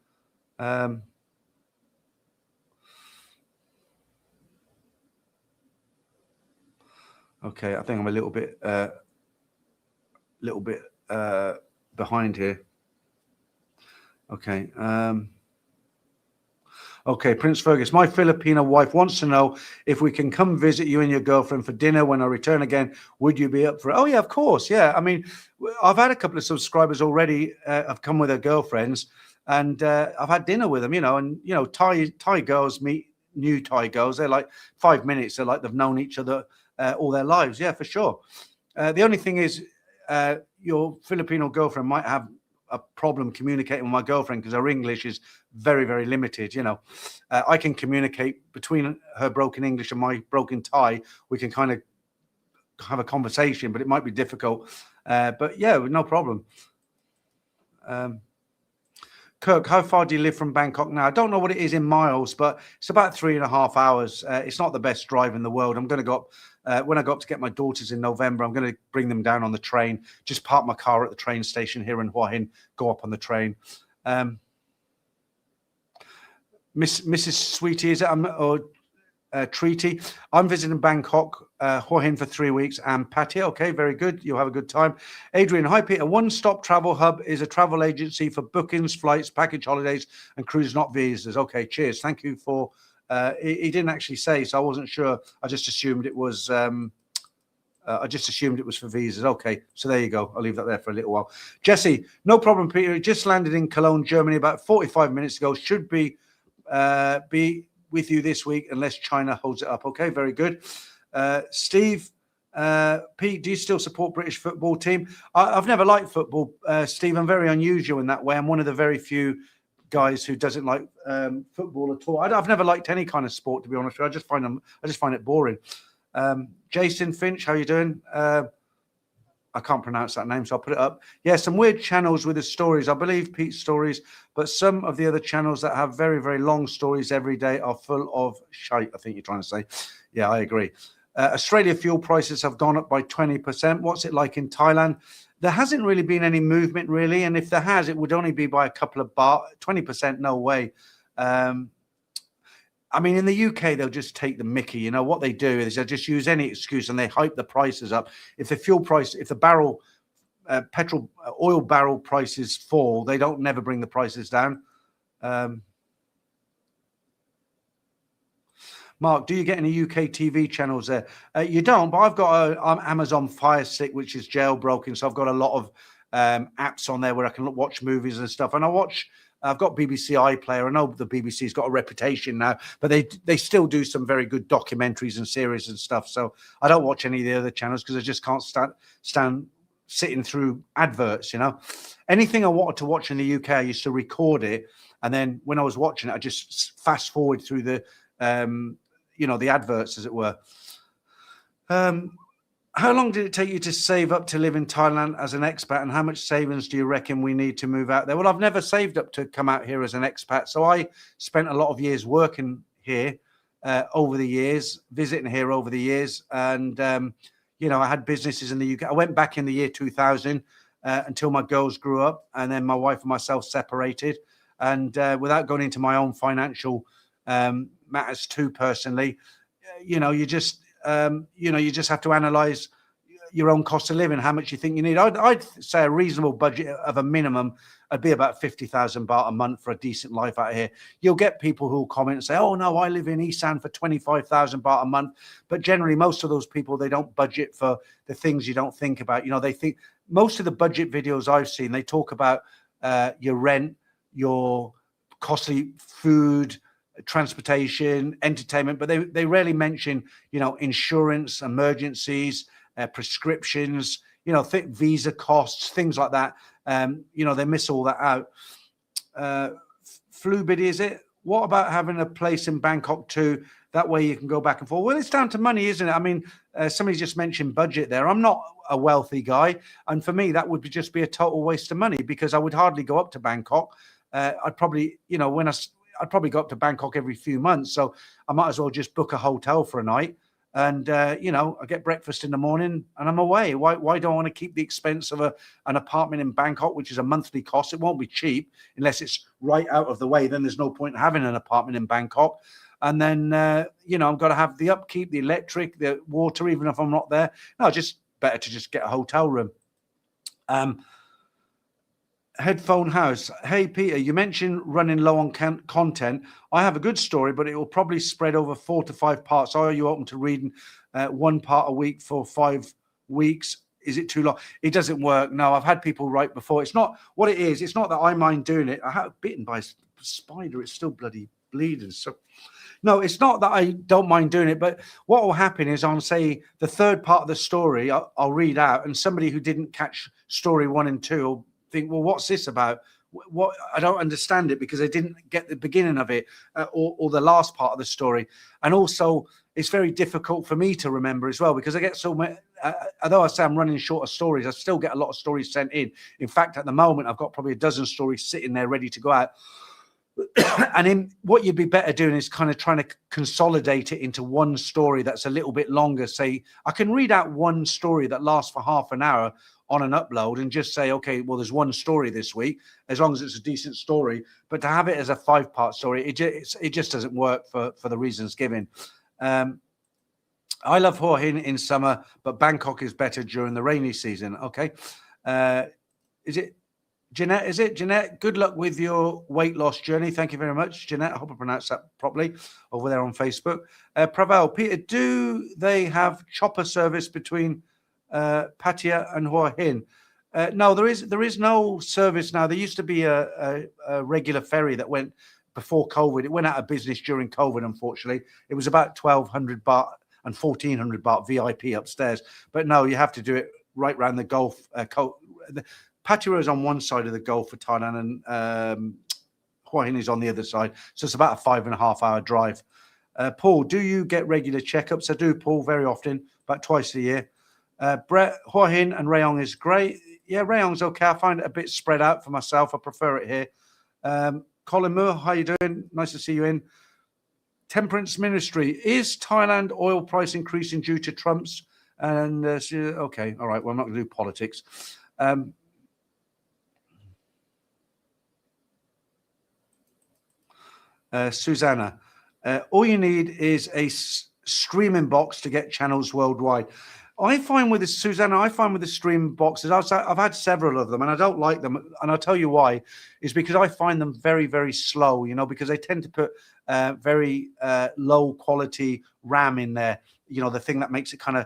Okay, I think I'm a little bit behind here. Okay. Okay, Prince Fergus, my Filipino wife wants to know if we can come visit you and your girlfriend for dinner when I return again. Would you be up for it? Oh, yeah, of course. Yeah. I mean, I've had a couple of subscribers already have come with their girlfriends, and I've had dinner with them, and, Thai girls meet new Thai girls. They're like 5 minutes. They're like they've known each other all their lives. Yeah, for sure. The only thing is your Filipino girlfriend might have a problem communicating with my girlfriend because her English is very, very limited. I can communicate between her broken English and my broken Thai. We can kind of have a conversation, but it might be difficult. But yeah, no problem. Kirk, how far do you live from Bangkok now? I don't know what it is in miles, but it's about 3.5 hours. It's not the best drive in the world. I'm going to go up, when I go up to get my daughters in November, I'm going to bring them down on the train, just park my car at the train station here in Hua Hin, go up on the train. Mrs. Sweetie, is it? Treaty. I'm visiting Bangkok, Hua Hin for 3 weeks, and Pattaya. Okay, very good. You'll have a good time. Adrian, hi Peter. One Stop Travel Hub is a travel agency for bookings, flights, package holidays, and cruises, not visas. Okay, cheers. Thank you for. He didn't actually say, so I wasn't sure. I just assumed it was. I just assumed it was for visas. Okay, so there you go. I'll leave that there for a little while. Jesse, no problem, Peter. Just landed in Cologne, Germany, about 45 minutes ago. Should be with you this week unless China holds it up. Okay, very good. Steve, Pete, do you still support British football team? I've never liked football, Steve. I'm very unusual in that way. I'm one of the very few guys who doesn't like football at all. I've never liked any kind of sport, to be honest with you. I just find it boring. Jason Finch, how you doing? I can't pronounce that name, so I'll put it up. Yeah, some weird channels with the stories. I believe Pete's stories, but some of the other channels that have very, very long stories every day are full of shite, I think you're trying to say. Yeah, I agree. Australia fuel prices have gone up by 20%. What's it like in Thailand? There hasn't really been any movement, really, and if there has, it would only be by a couple of baht. 20%, no way. I mean, in the UK, they'll just take the mickey. What they do is they'll just use any excuse and they hype the prices up. If the fuel price, if the barrel oil barrel prices fall, they don't never bring the prices down. Mark, do you get any UK TV channels there? You don't, but I've got an Amazon Fire Stick, which is jailbroken, so I've got a lot of apps on there where I can watch movies and stuff. And I've got BBC iPlayer. I know the BBC's got a reputation now, but they still do some very good documentaries and series and stuff. So I don't watch any of the other channels because I just can't stand sitting through adverts. Anything I wanted to watch in the UK, I used to record it, and then when I was watching it, I just fast forward through the the adverts, as it were. How long did it take you to save up to live in Thailand as an expat, and how much savings do you reckon we need to move out there? Well, I've never saved up to come out here as an expat, so I spent a lot of years working here over the years, visiting here over the years, and I had businesses in the UK. I went back in the year 2000 until my girls grew up, and then my wife and myself separated, and without going into my own financial matters too personally, you just have to analyze your own cost of living, how much you think you need. I'd say a reasonable budget of a minimum would be about 50,000 baht a month for a decent life out here. You'll get people who will comment and say, oh no, I live in Isaan for 25,000 baht a month. But generally, most of those people, they don't budget for the things you don't think about. They think most of the budget videos I've seen, they talk about your rent, your costly food, transportation, entertainment, but they rarely mention insurance, emergencies, prescriptions, visa costs, things like that. They miss all that out. Flubiddy, is it? What about having a place in Bangkok too? That way you can go back and forth. Well, it's down to money, isn't it? I mean, somebody just mentioned budget there. I'm not a wealthy guy, and for me that would just be a total waste of money, because I would hardly go up to Bangkok. I'd probably I'd probably go up to Bangkok every few months, so I might as well just book a hotel for a night, and I get breakfast in the morning and I'm away. Why do I want to keep the expense of an apartment in Bangkok, which is a monthly cost? It won't be cheap unless it's right out of the way. Then there's no point in having an apartment in Bangkok. And then I've got to have the upkeep, the electric, the water, even if I'm not there. No, just better to just get a hotel room. Headphone House. Hey, Peter, you mentioned running low on content. I have a good story, but it will probably spread over 4 to 5 parts. Are you open to reading one part a week for 5 weeks? Is it too long? It doesn't work. No, I've had people write before. It's not what it is. It's not that I mind doing it. I have bitten by a spider. It's still bloody bleeding. So, no, it's not that I don't mind doing it. But what will happen is on, say, the third part of the story, I'll read out, and somebody who didn't catch story 1 and 2 will think, well, what's this about? What, I don't understand it because I didn't get the beginning of it or the last part of the story. And also, it's very difficult for me to remember as well, because I get so many, although I say I'm running short of stories, I still get a lot of stories sent in. In fact, at the moment, I've got probably a dozen stories sitting there ready to go out. And what you'd be better doing is kind of trying to consolidate it into one story that's a little bit longer. Say, I can read out one story that lasts for half an hour on an upload and just say, okay, well, there's one story this week, as long as it's a decent story. But to have it as a 5-part story, it just doesn't work for the reasons given. I love Hua Hin in summer, but Bangkok is better during the rainy season. Okay. Is it Jeanette? Is it Jeanette? Good luck with your weight loss journey. Thank you very much, Jeanette. I hope I pronounced that properly over there on Facebook. Pravel, Peter, do they have chopper service between Pattaya and Hua Hin? No, there is no service now. There used to be a regular ferry that went before COVID. It went out of business during COVID, unfortunately. It was about 1,200 baht and 1,400 baht VIP upstairs. But no, you have to do it right around the Gulf. Pattaya is on one side of the Gulf for Thailand, and Hua Hin is on the other side. So it's about a 5.5-hour drive. Paul, do you get regular checkups? I do, Paul, very often, about twice a year. Brett, Hua Hin and Rayong is great. Yeah, Rayong's okay. I find it a bit spread out for myself. I prefer it here. Colin Moore, how you doing? Nice to see you in. Temperance Ministry. Is Thailand oil price increasing due to Trump's? And okay, all right. Well, I'm not going to do politics. Susanna, all you need is a streaming box to get channels worldwide. I find with the Susanna, I find with the stream boxes, I've had several of them, and I don't like them, and I'll tell you why. Is because I find them very, very slow. You know, because they tend to put very low quality RAM in there. You know, the thing that makes it kind of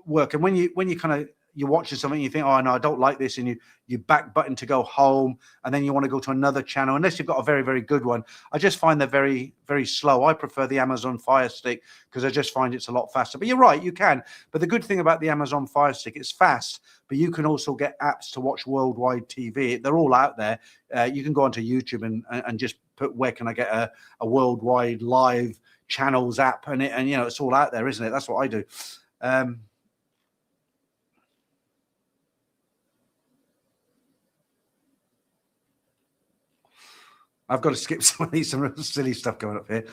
work. And when you kind of you're watching something, you think, oh no, I don't like this, and you back button to go home, and then you want to go to another channel, unless you've got a very, very good one. I just find they're very, very slow. I prefer the Amazon Fire Stick because I just find it's a lot faster. But you're right, you can. But the good thing about the Amazon Fire Stick, it's fast, but you can also get apps to watch worldwide TV. They're all out there. You can go onto YouTube and just put, where can I get a worldwide live channels app, and you know, it's all out there, isn't it? That's what I do. I've got to skip some of these, some silly stuff going up here.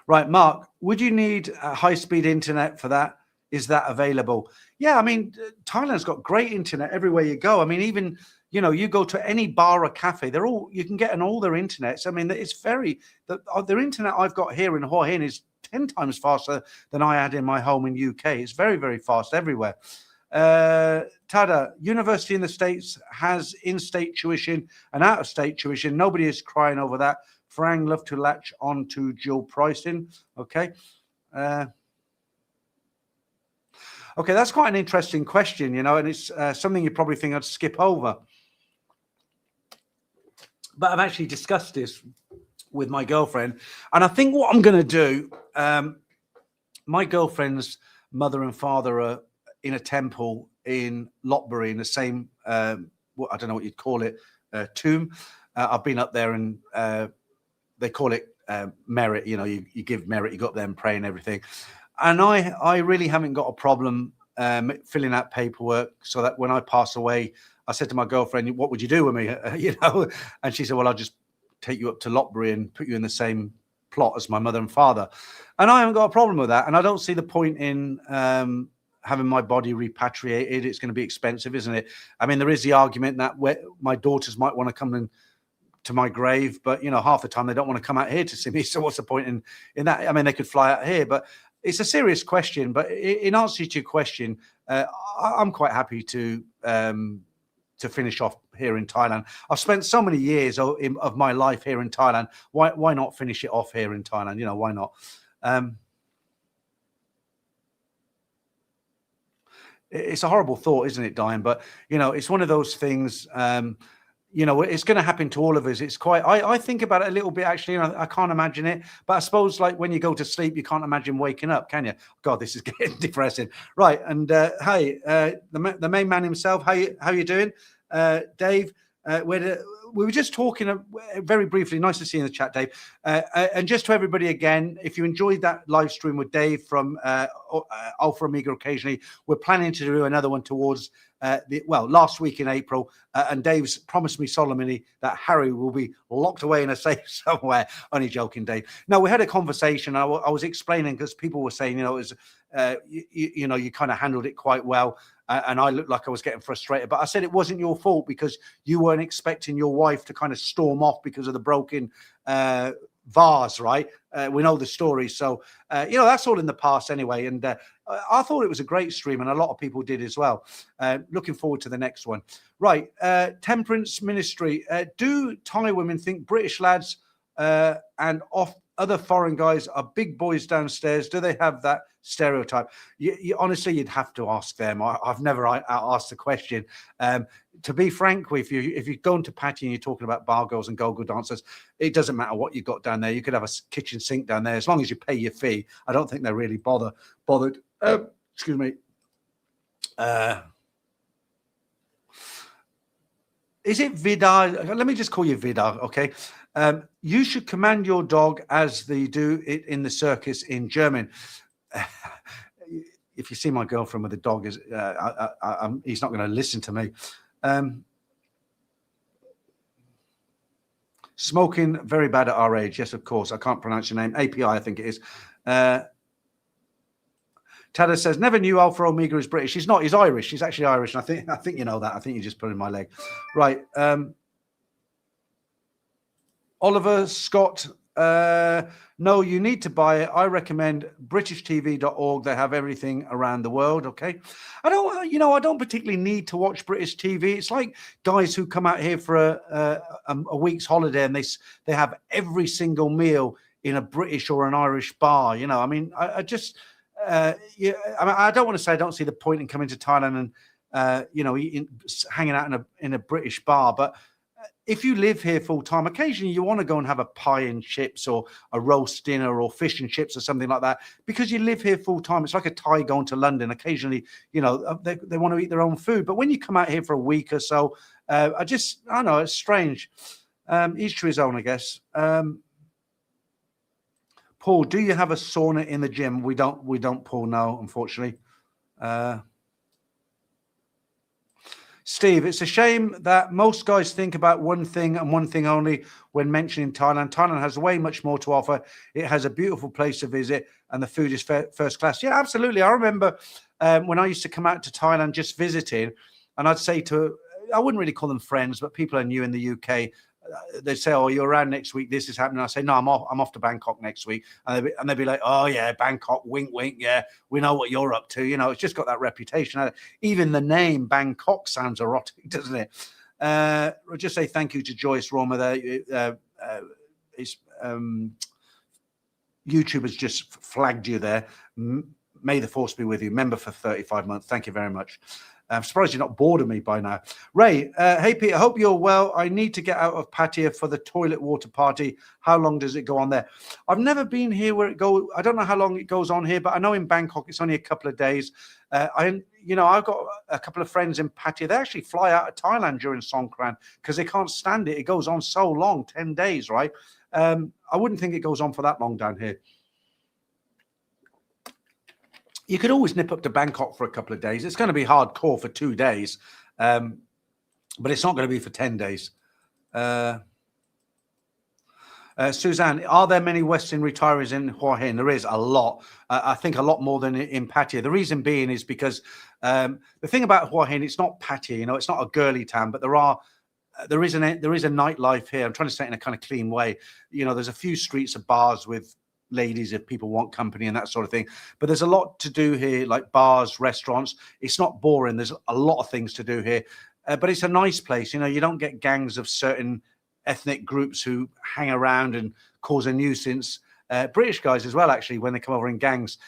Right, Mark, would you need a high-speed internet for that? Is that available? Yeah, I mean, Thailand's got great internet everywhere you go. I mean, even, you know, you go to any bar or cafe, you can get on all their internets. I mean, it's their internet I've got here in Hua Hin is 10 times faster than I had in my home in UK. It's very, very fast everywhere. Tada, university in the States has in-state tuition and out-of-state tuition. Nobody is crying over that. Farang love to latch on to dual pricing. Okay. Okay, that's quite an interesting question, you know, and it's something you probably think I'd skip over. But I've actually discussed this with my girlfriend, and I think what I'm going to do, my girlfriend's mother and father are in a temple in Lopburi, in the same, I don't know what you'd call it, tomb. I've been up there, and they call it merit. You know, you give merit, you go up there and pray and everything. And I really haven't got a problem filling out paperwork, so that when I pass away, I said to my girlfriend, what would you do with me? You know, and she said, well, I'll just take you up to Lopburi and put you in the same plot as my mother and father. And I haven't got a problem with that. And I don't see the point in having my body repatriated. It's going to be expensive, isn't it? I mean, there is the argument that my daughters might want to come to my grave, but you know, half the time they don't want to come out here to see me. So what's the point in that? I mean, they could fly out here, but it's a serious question. But in answer to your question, I'm quite happy to finish off here in Thailand. I've spent so many years of my life here in Thailand. Why not finish it off here in Thailand? You know, why not? It's a horrible thought, isn't it, dying? But, you know, it's one of those things, you know, it's going to happen to all of us. It's quite, I think about it a little bit, actually, and I can't imagine it. But I suppose, like, when you go to sleep, you can't imagine waking up, can you? God, this is getting depressing. Right, and hey, the main man himself, how you doing? Dave, we were just talking very briefly. Nice to see you in the chat, Dave. And just to everybody again, if you enjoyed that live stream with Dave from Alpha Omega occasionally, we're planning to do another one towards last week in April. And Dave's promised me solemnly that Harry will be locked away in a safe somewhere. Only joking, Dave. No, we had a conversation. I was explaining, because people were saying, you know, it was, you know, you kind of handled it quite well. And I looked like I was getting frustrated. But I said it wasn't your fault, because you weren't expecting your wife to kind of storm off because of the broken vase, right? We know the story. So, you know, that's all in the past anyway. And I thought it was a great stream, and a lot of people did as well. Looking forward to the next one. Right. Temperance Ministry. Do Thai women think British lads and other foreign guys are big boys downstairs? Do they have that stereotype? Honestly, you'd have to ask them. I've never asked the question. To be frank, if you're going to Pattaya and you're talking about bar girls and go-go dancers, it doesn't matter what you've got down there. You could have a kitchen sink down there, as long as you pay your fee. I don't think they're really bothered. Excuse me. Is it Vidar? Let me just call you Vidar, okay? You should command your dog as they do it in the circus in German. If you see my girlfriend with a dog, he's not going to listen to me. Smoking, very bad at our age. Yes, of course. I can't pronounce your name. API, I think it is. Tada says, never knew Alpha Omega is British. He's not. He's Irish. He's actually Irish. And I think you know that. I think you just put in my leg. Right. Oliver Scott No, you need to buy it. I recommend BritishTV.org. They have everything around the world. Okay, I don't particularly need to watch British TV. It's like guys who come out here for a week's holiday and they have every single meal in a British or an Irish bar. I mean, I just yeah. I mean, I don't want to say I don't see the point in coming to Thailand and hanging out in a British bar, but if you live here full time, occasionally you want to go and have a pie and chips or a roast dinner or fish and chips or something like that because you live here full time. It's like a Thai going to London. Occasionally, they want to eat their own food. But when you come out here for a week or so, I don't know, it's strange. Each to his own, I guess. Paul, do you have a sauna in the gym? We don't, Paul, no, unfortunately. Steve, it's a shame that most guys think about one thing and one thing only when mentioning Thailand. Thailand has way much more to offer. It has a beautiful place to visit and the food is first class. Yeah, absolutely. I remember when I used to come out to Thailand just visiting, and I'd say I wouldn't really call them friends, but people I knew in the UK, they'd say, "Oh, you're around next week. This is happening." I say, "No, I'm off to Bangkok next week," and they'd be like, "Oh yeah, Bangkok, wink, wink. Yeah, we know what you're up to." It's just got that reputation. Even the name Bangkok sounds erotic, doesn't it? I'll just say thank you to Joyce Roma there. YouTube has just flagged you there. May the force be with you. Member for 35 months. Thank you very much. I'm surprised you're not bored of me by now. Ray, hey, Peter, hope you're well. I need to get out of Pattaya for the toilet water party. How long does it go on there? I've never been here where it goes. I don't know how long it goes on here, but I know in Bangkok it's only a couple of days. I've got a couple of friends in Pattaya. They actually fly out of Thailand during Songkran because they can't stand it. It goes on so long, 10 days, right? I wouldn't think it goes on for that long down here. You could always nip up to Bangkok for a couple of days. It's going to be hardcore for 2 days, but it's not going to be for 10 days. Suzanne, are there many Western retirees in Hua Hin? There is a lot. I think a lot more than in Pattaya. The reason being is because the thing about Hua Hin, it's not Pattaya. It's not a girly town, but there is a nightlife here. I'm trying to say it in a kind of clean way. There's a few streets of bars with ladies if people want company and that sort of thing, but there's a lot to do here, like bars, restaurants. It's not boring. There's a lot of things to do here, but it's a nice place. You don't get gangs of certain ethnic groups who hang around and cause a nuisance. British guys as well, actually, when they come over in gangs.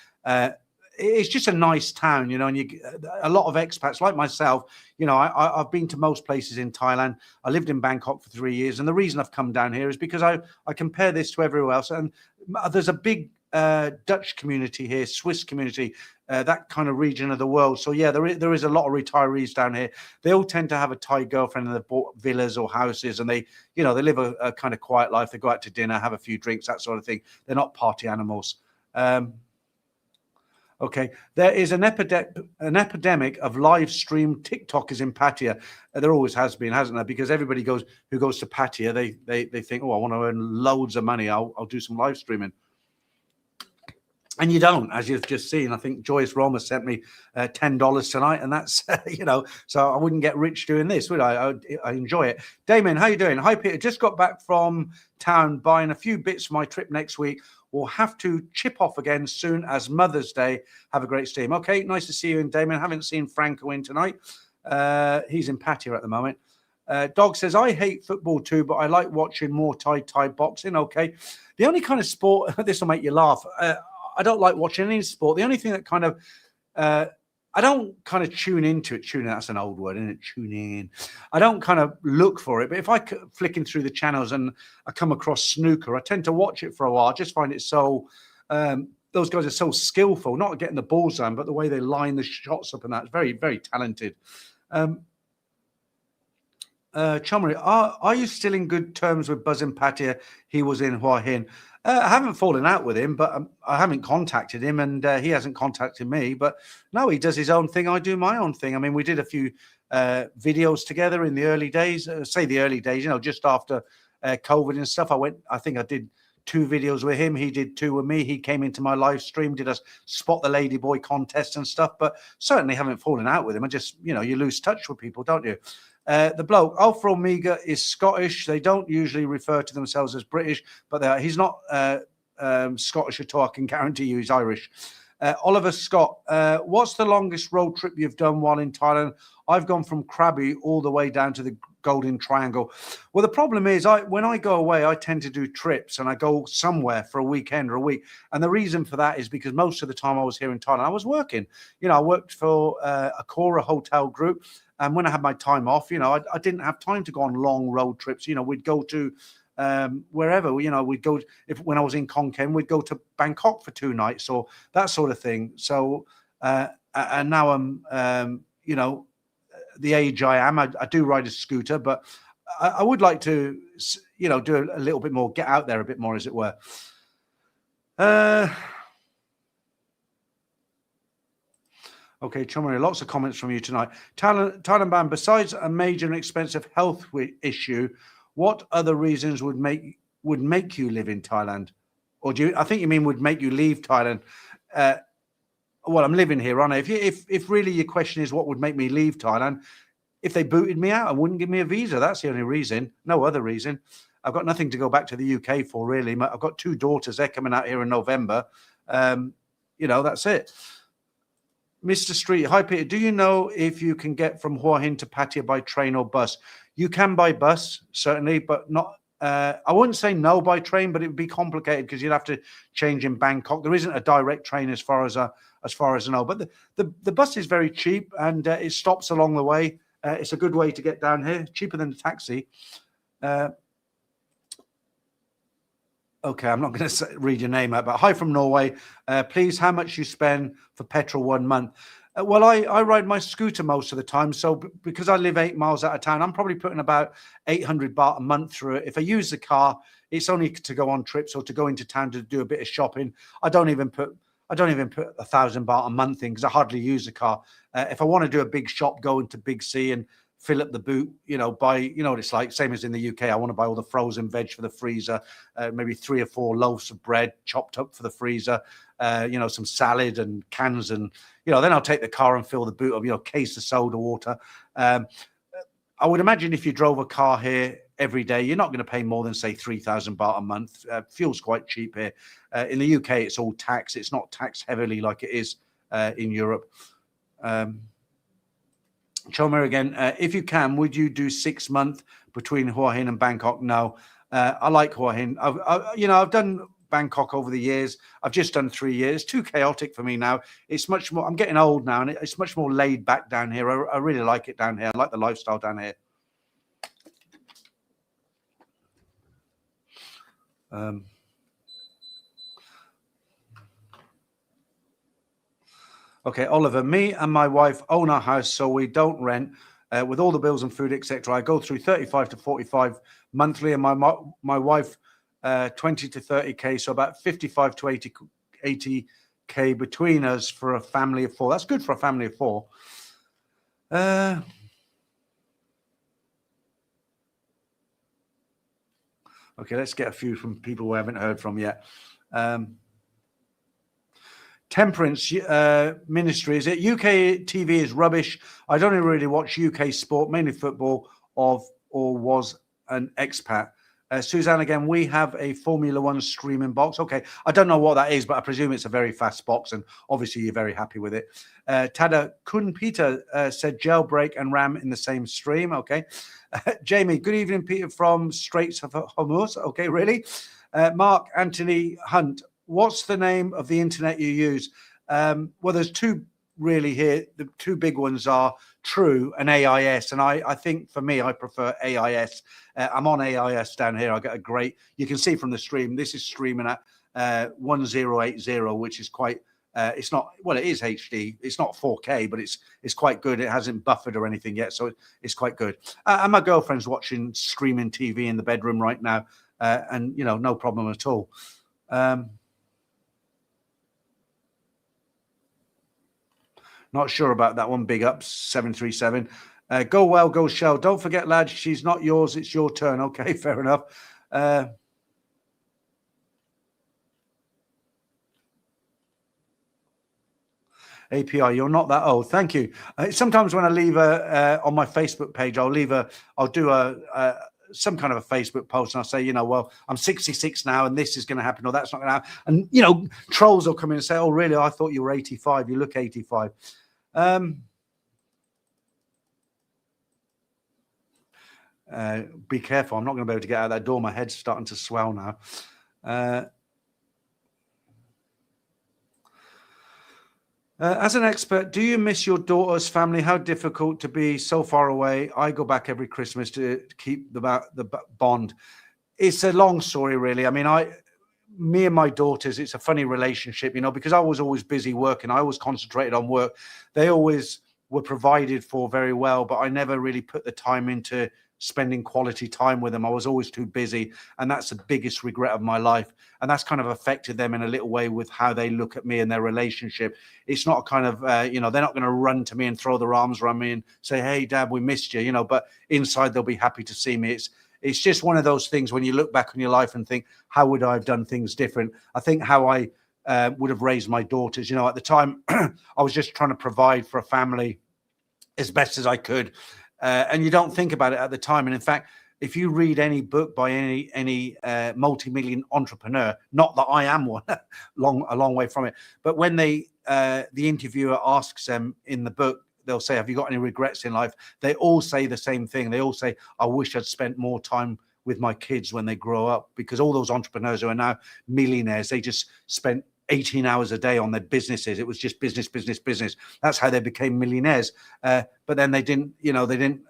It's just a nice town, and a lot of expats like myself. I've been to most places in Thailand. I lived in Bangkok for 3 years, and the reason I've come down here is because I compare this to everywhere else. And there's a big Dutch community here, Swiss community, that kind of region of the world. So yeah, there is a lot of retirees down here. They all tend to have a Thai girlfriend, and they've bought villas or houses, and they live a kind of quiet life. They go out to dinner, have a few drinks, that sort of thing. They're not party animals. Okay, there is an epidemic of live stream TikTokers in Pattaya. There always has been, hasn't there? Because everybody who goes to Pattaya, they think, oh, I want to earn loads of money. I'll do some live streaming. And you don't, as you've just seen. I think Joyce Roma sent me $10 tonight, and that's so I wouldn't get rich doing this, would I? I enjoy it. Damien, how you doing? Hi, Peter. Just got back from town, buying a few bits for my trip next week. We'll have to chip off again soon as Mother's Day. Have a great stream. Okay, nice to see you in, Damien. Haven't seen Franco in tonight. He's in Pattaya at the moment. Dog says, I hate football too, but I like watching more Thai boxing. Okay. The only kind of sport, this will make you laugh. I don't like watching any sport. The only thing that kind of, I don't kind of tune into it. Tune in, that's an old word, isn't it? Tune in. I don't kind of look for it. But if I flicking through the channels and I come across snooker, I tend to watch it for a while. I just find it so, those guys are so skillful, not getting the balls down, but the way they line the shots up and that. It's very, very talented. Chummery, are you still in good terms with Buzz in Pattaya? He was in Hua Hin. I haven't fallen out with him, but I haven't contacted him, and he hasn't contacted me. But no, he does his own thing. I do my own thing. I mean, we did a few videos together in the early days. Say the early days, just after COVID and stuff. I think I did 2 videos with him. He did 2 with me. He came into my live stream, did a spot the ladyboy contest and stuff, but certainly haven't fallen out with him. I just, you lose touch with people, don't you? The bloke, Alpha Omega, is Scottish. They don't usually refer to themselves as British, but he's not Scottish at all. I can guarantee you he's Irish. Oliver Scott, what's the longest road trip you've done while in Thailand? I've gone from Krabi all the way down to the Golden Triangle. Well, the problem is when I go away, I tend to do trips and I go somewhere for a weekend or a week. And the reason for that is because most of the time I was here in Thailand, I was working. I worked for a Cora hotel group. And when I had my time off, I didn't have time to go on long road trips. We'd go to wherever, we'd go, when I was in Khon Kaen, we'd go to Bangkok for 2 nights or that sort of thing. So, and now I'm, the age I am, I do ride a scooter, but I would like to, do a little bit more, get out there a bit more, as it were. Okay, Chumari, lots of comments from you tonight. Thailand Bound, besides a major and expensive health issue, what other reasons would make you live in Thailand? Or I think you mean would make you leave Thailand? Well, I'm living here, aren't I? If really your question is what would make me leave Thailand, if they booted me out and wouldn't give me a visa, that's the only reason. No other reason. I've got nothing to go back to the UK for, really. I've got 2 daughters. They're coming out here in November. That's it. Mr. Street, hi Peter. Do you know if you can get from Hua Hin to Pattaya by train or bus? You can by bus, certainly, but not. I wouldn't say no by train, but it would be complicated because you'd have to change in Bangkok. There isn't a direct train as far as I know. But the bus is very cheap and it stops along the way. It's a good way to get down here, cheaper than a taxi. Okay, I'm not going to read your name out, but hi from Norway. Please, how much you spend for petrol 1 month? Well, I ride my scooter most of the time. So because I live 8 miles out of town, I'm probably putting about 800 baht a month through it. If I use the car, it's only to go on trips or to go into town to do a bit of shopping. I don't even put 1,000 baht a month in because I hardly use the car. If I want to do a big shop, go into Big C and fill up the boot, buy, what it's like, same as in the UK. I want to buy all the frozen veg for the freezer, maybe 3 or 4 loaves of bread chopped up for the freezer, some salad and cans and, then I'll take the car and fill the boot of, case of soda water. I would imagine if you drove a car here every day, you're not going to pay more than, say, 3,000 baht a month. Fuel's quite cheap here. In the UK, it's all tax. It's not taxed heavily like it is in Europe. Chomer again, if you can, would you do 6 months between Hua Hin and Bangkok? No, I like Hua Hin. I've done Bangkok over the years. I've just done 3 years. Too chaotic for me now. It's much more. I'm getting old now, and it's much more laid back down here. I really like it down here. I like the lifestyle down here. Okay, Oliver, me and my wife own our house, so we don't rent. With all the bills and food, etc., I go through 35 to 45 monthly, and my wife 20 to 30k, so about 55 to 80k between us for a family of 4. That's good for a family of 4. Okay, let's get a few from people we haven't heard from yet. Temperance Ministry, is it? UK TV is rubbish. I don't really watch UK sport, mainly football, or was an expat. Suzanne, again, we have a Formula One streaming box. Okay, I don't know what that is, but I presume it's a very fast box, and obviously you're very happy with it. Tada Kun Peter said jailbreak and RAM in the same stream. Okay. Jamie, good evening, Peter from Straits of Hormuz. Okay, really? Mark Anthony Hunt, what's the name of the internet you use? Well, there's 2 really here. The 2 big ones are True and AIS. And I think for me, I prefer AIS. I'm on AIS down here. I get a great, you can see from the stream, this is streaming at 1080, which is quite, it's not, well, it is HD. It's not 4K, but it's quite good. It hasn't buffered or anything yet. So it's quite good. And my girlfriend's watching streaming TV in the bedroom right now. And, no problem at all. Not sure about that one. Big ups, 737. Go well, go Shell. Don't forget, lad, she's not yours. It's your turn. Okay, fair enough. API, you're not that old. Thank you. Sometimes when I leave on my Facebook page, I'll do some kind of a Facebook post, and I'll say, well, I'm 66 now, and this is going to happen, or that's not going to happen. And trolls will come in and say, oh, really? I thought you were 85. You look 85. Be careful. I'm not going to be able to get out of that door. My head's starting to swell now. As an expert, do you miss your daughter's family? How difficult to be so far away? I go back every Christmas to keep the bond. It's a long story, really. I mean, me and my daughters, it's a funny relationship, because I was always busy working. I always concentrated on work. They always were provided for very well, but I never really put the time into spending quality time with them. I was always too busy, and that's the biggest regret of my life. And that's kind of affected them in a little way with how they look at me and their relationship. It's not a kind of, they're not going to run to me and throw their arms around me and say, hey, Dad, we missed you, but inside they'll be happy to see me. It's just one of those things when you look back on your life and think, how would I have done things different? I think how I would have raised my daughters, at the time, I was just trying to provide for a family as best as I could. And you don't think about it at the time. And in fact, if you read any book by any multi-million entrepreneur, not that I am one, a long way from it, but when the interviewer asks them in the book, they'll say, have you got any regrets in life? They all say the same thing. They all say, I wish I'd spent more time with my kids when they grow up, because all those entrepreneurs who are now millionaires, they just spent 18 hours a day on their businesses. It was just business. That's how they became millionaires. But then they didn't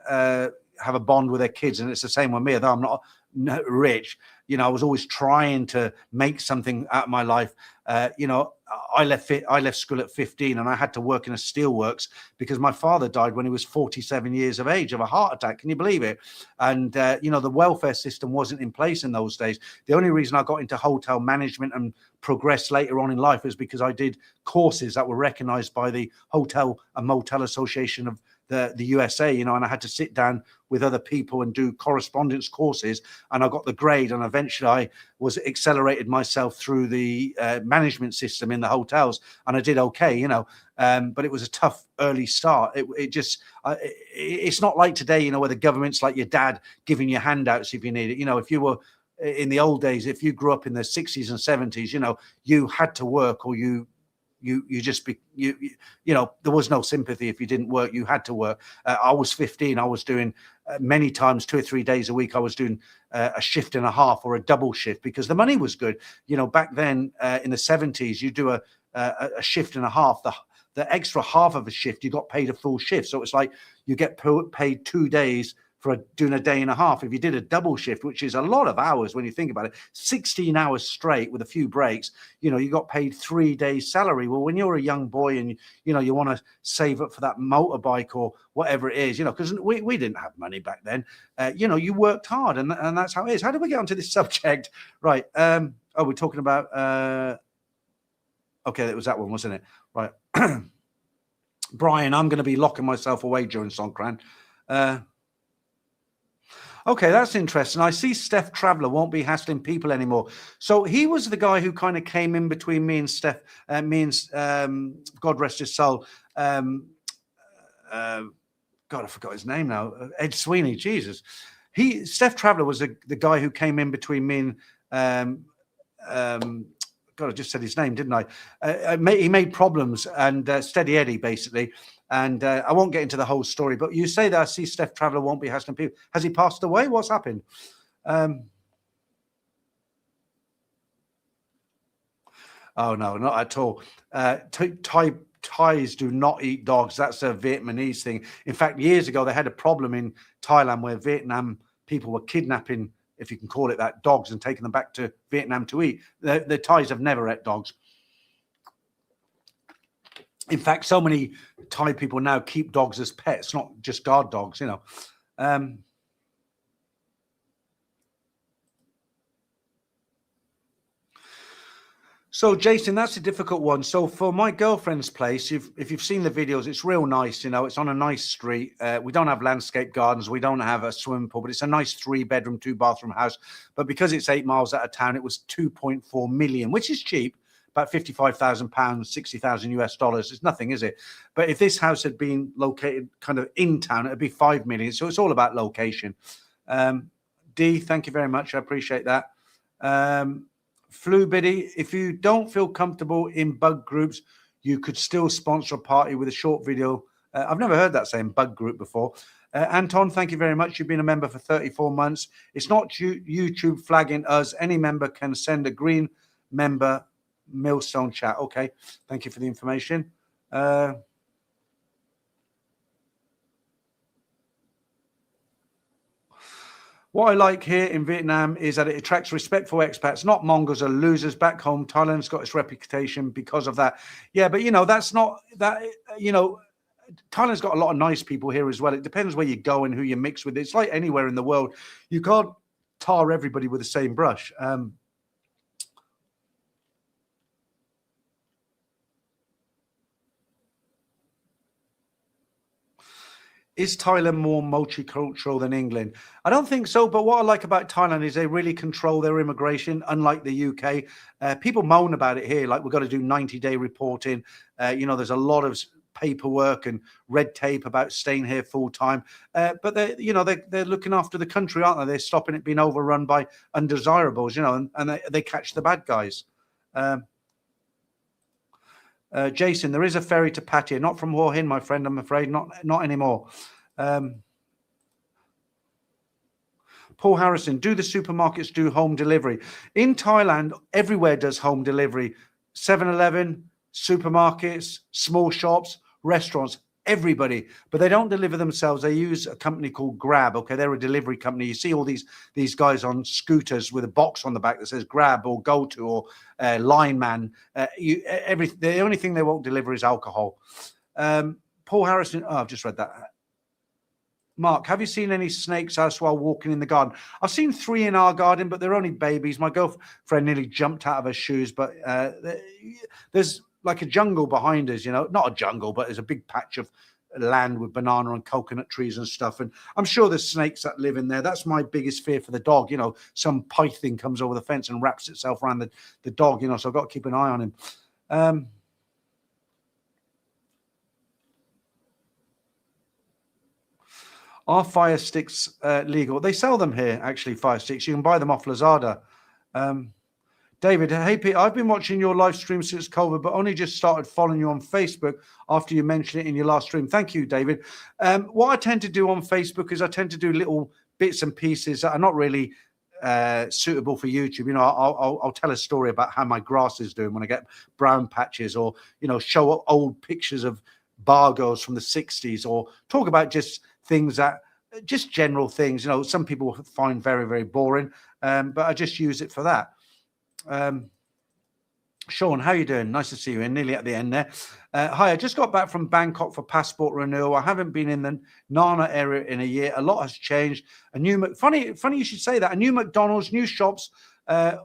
have a bond with their kids. And it's the same with me. Although I'm not rich, I was always trying to make something out of my life. I left school at 15, and I had to work in a steelworks because my father died when he was 47 years of age of a heart attack. Can you believe it? And, the welfare system wasn't in place in those days. The only reason I got into hotel management and progressed later on in life is because I did courses that were recognized by the Hotel and Motel Association of the USA, and I had to sit down with other people and do correspondence courses, and I got the grade, and eventually I was accelerated myself through the management system in the hotels, and I did okay, but it was a tough early start. It's not like today, where the government's like your dad giving you handouts if you need it. If you were in the old days, if you grew up in the 60s and 70s, you had to work, or there was no sympathy if you didn't work. You had to work. I was 15. I was doing many times 2 or 3 days a week. I was doing a shift and a half or a double shift because the money was good. Back then in the 70s, you do a shift and a half. The extra half of a shift, you got paid a full shift. So it's like you get paid 2 days for doing a day and a half. If you did a double shift, which is a lot of hours when you think about it, 16 hours straight with a few breaks, you got paid 3 days salary. Well, when you're a young boy and, you want to save up for that motorbike or whatever it is, because we didn't have money back then, you worked hard, and that's how it is. How did we get onto this subject? Right. We're talking about, okay, it was that one, wasn't it? Right. Brian, I'm going to be locking myself away during Songkran. Okay, that's interesting. I see Steph Traveller won't be hassling people anymore. So he was the guy who kind of came in between me and Steph, God rest his soul. God, I forgot his name now. Ed Sweeney, Jesus. Steph Traveller was the guy who came in between me and, God, I just said his name, didn't I? He made problems, and Steady Eddie, basically. And I won't get into the whole story, but you say that I see Steph Traveller won't be hassling people. Has he passed away? What's happened? Oh, no, not at all. Thais do not eat dogs. That's a Vietnamese thing. In fact, years ago, they had a problem in Thailand where Vietnam people were kidnapping, if you can call it that, dogs and taking them back to Vietnam to eat. The Thais have never ate dogs. In fact, so many Thai people now keep dogs as pets, not just guard dogs, So, Jason, that's a difficult one. So for my girlfriend's place, if you've seen the videos, it's real nice. It's on a nice street. We don't have landscape gardens. We don't have a swimming pool, but it's a nice 3-bedroom, 2-bathroom house. But because it's 8 miles out of town, it was 2.4 million, which is cheap. about £55,000, 60,000 US dollars. It's nothing, is it? But if this house had been located kind of in town, it'd be 5 million. So it's all about location. D, thank you very much. I appreciate that. Flu Biddy, if you don't feel comfortable in bug groups, you could still sponsor a party with a short video. I've never heard that saying bug group before. Anton, thank you very much. You've been a member for 34 months. It's not YouTube flagging us. Any member can send a green member millstone chat. Okay, thank you for the information. What I like here in Vietnam is that it attracts respectful expats, not Mongols or losers. Back home, Thailand's got its reputation because of that. Yeah, but, that's not that, Thailand's got a lot of nice people here as well. It depends where you go and who you mix with. It's like anywhere in the world. You can't tar everybody with the same brush. Is Thailand more multicultural than England? I don't think so. But what I like about Thailand is they really control their immigration, unlike the UK. People moan about it here, like we've got to do 90-day reporting. There's a lot of paperwork and red tape about staying here full time. But they're looking after the country, aren't they? They're stopping it being overrun by undesirables, and they catch the bad guys. Jason, there is a ferry to Pattaya, not from Hua Hin, my friend, I'm afraid, not anymore. Paul Harrison, do the supermarkets do home delivery? In Thailand, everywhere does home delivery. 7-Eleven, supermarkets, small shops, restaurants, everybody. But they don't deliver themselves. They use a company called Grab. Okay, they're a delivery company. You see all these guys on scooters with a box on the back that says Grab or Go To or Line Man. The only thing they won't deliver is alcohol. Paul Harrison. Oh, I've just read that. Mark, have you seen any snakes house while walking in the garden? I've seen 3 in our garden, but they're only babies. My girlfriend nearly jumped out of her shoes, but there's like a jungle behind us, not a jungle, but there's a big patch of land with banana and coconut trees and stuff. And I'm sure there's snakes that live in there. That's my biggest fear for the dog. Some python comes over the fence and wraps itself around the dog, so I've got to keep an eye on him. Are fire sticks legal? They sell them here, actually, fire sticks. You can buy them off Lazada. David, hey, Pete, I've been watching your live stream since COVID, but only just started following you on Facebook after you mentioned it in your last stream. Thank you, David. What I tend to do on Facebook is I tend to do little bits and pieces that are not really suitable for YouTube. I'll tell a story about how my grass is doing when I get brown patches, or, show old pictures of bar girls from the 60s, or talk about just things just general things, some people find very, very boring, but I just use it for that. Sean, how you doing? Nice to see you. We're nearly at the end there. Hi, I just got back from Bangkok for passport renewal. I haven't been in the Nana area in a year. A lot has changed. Funny you should say that. A new McDonald's, new shops.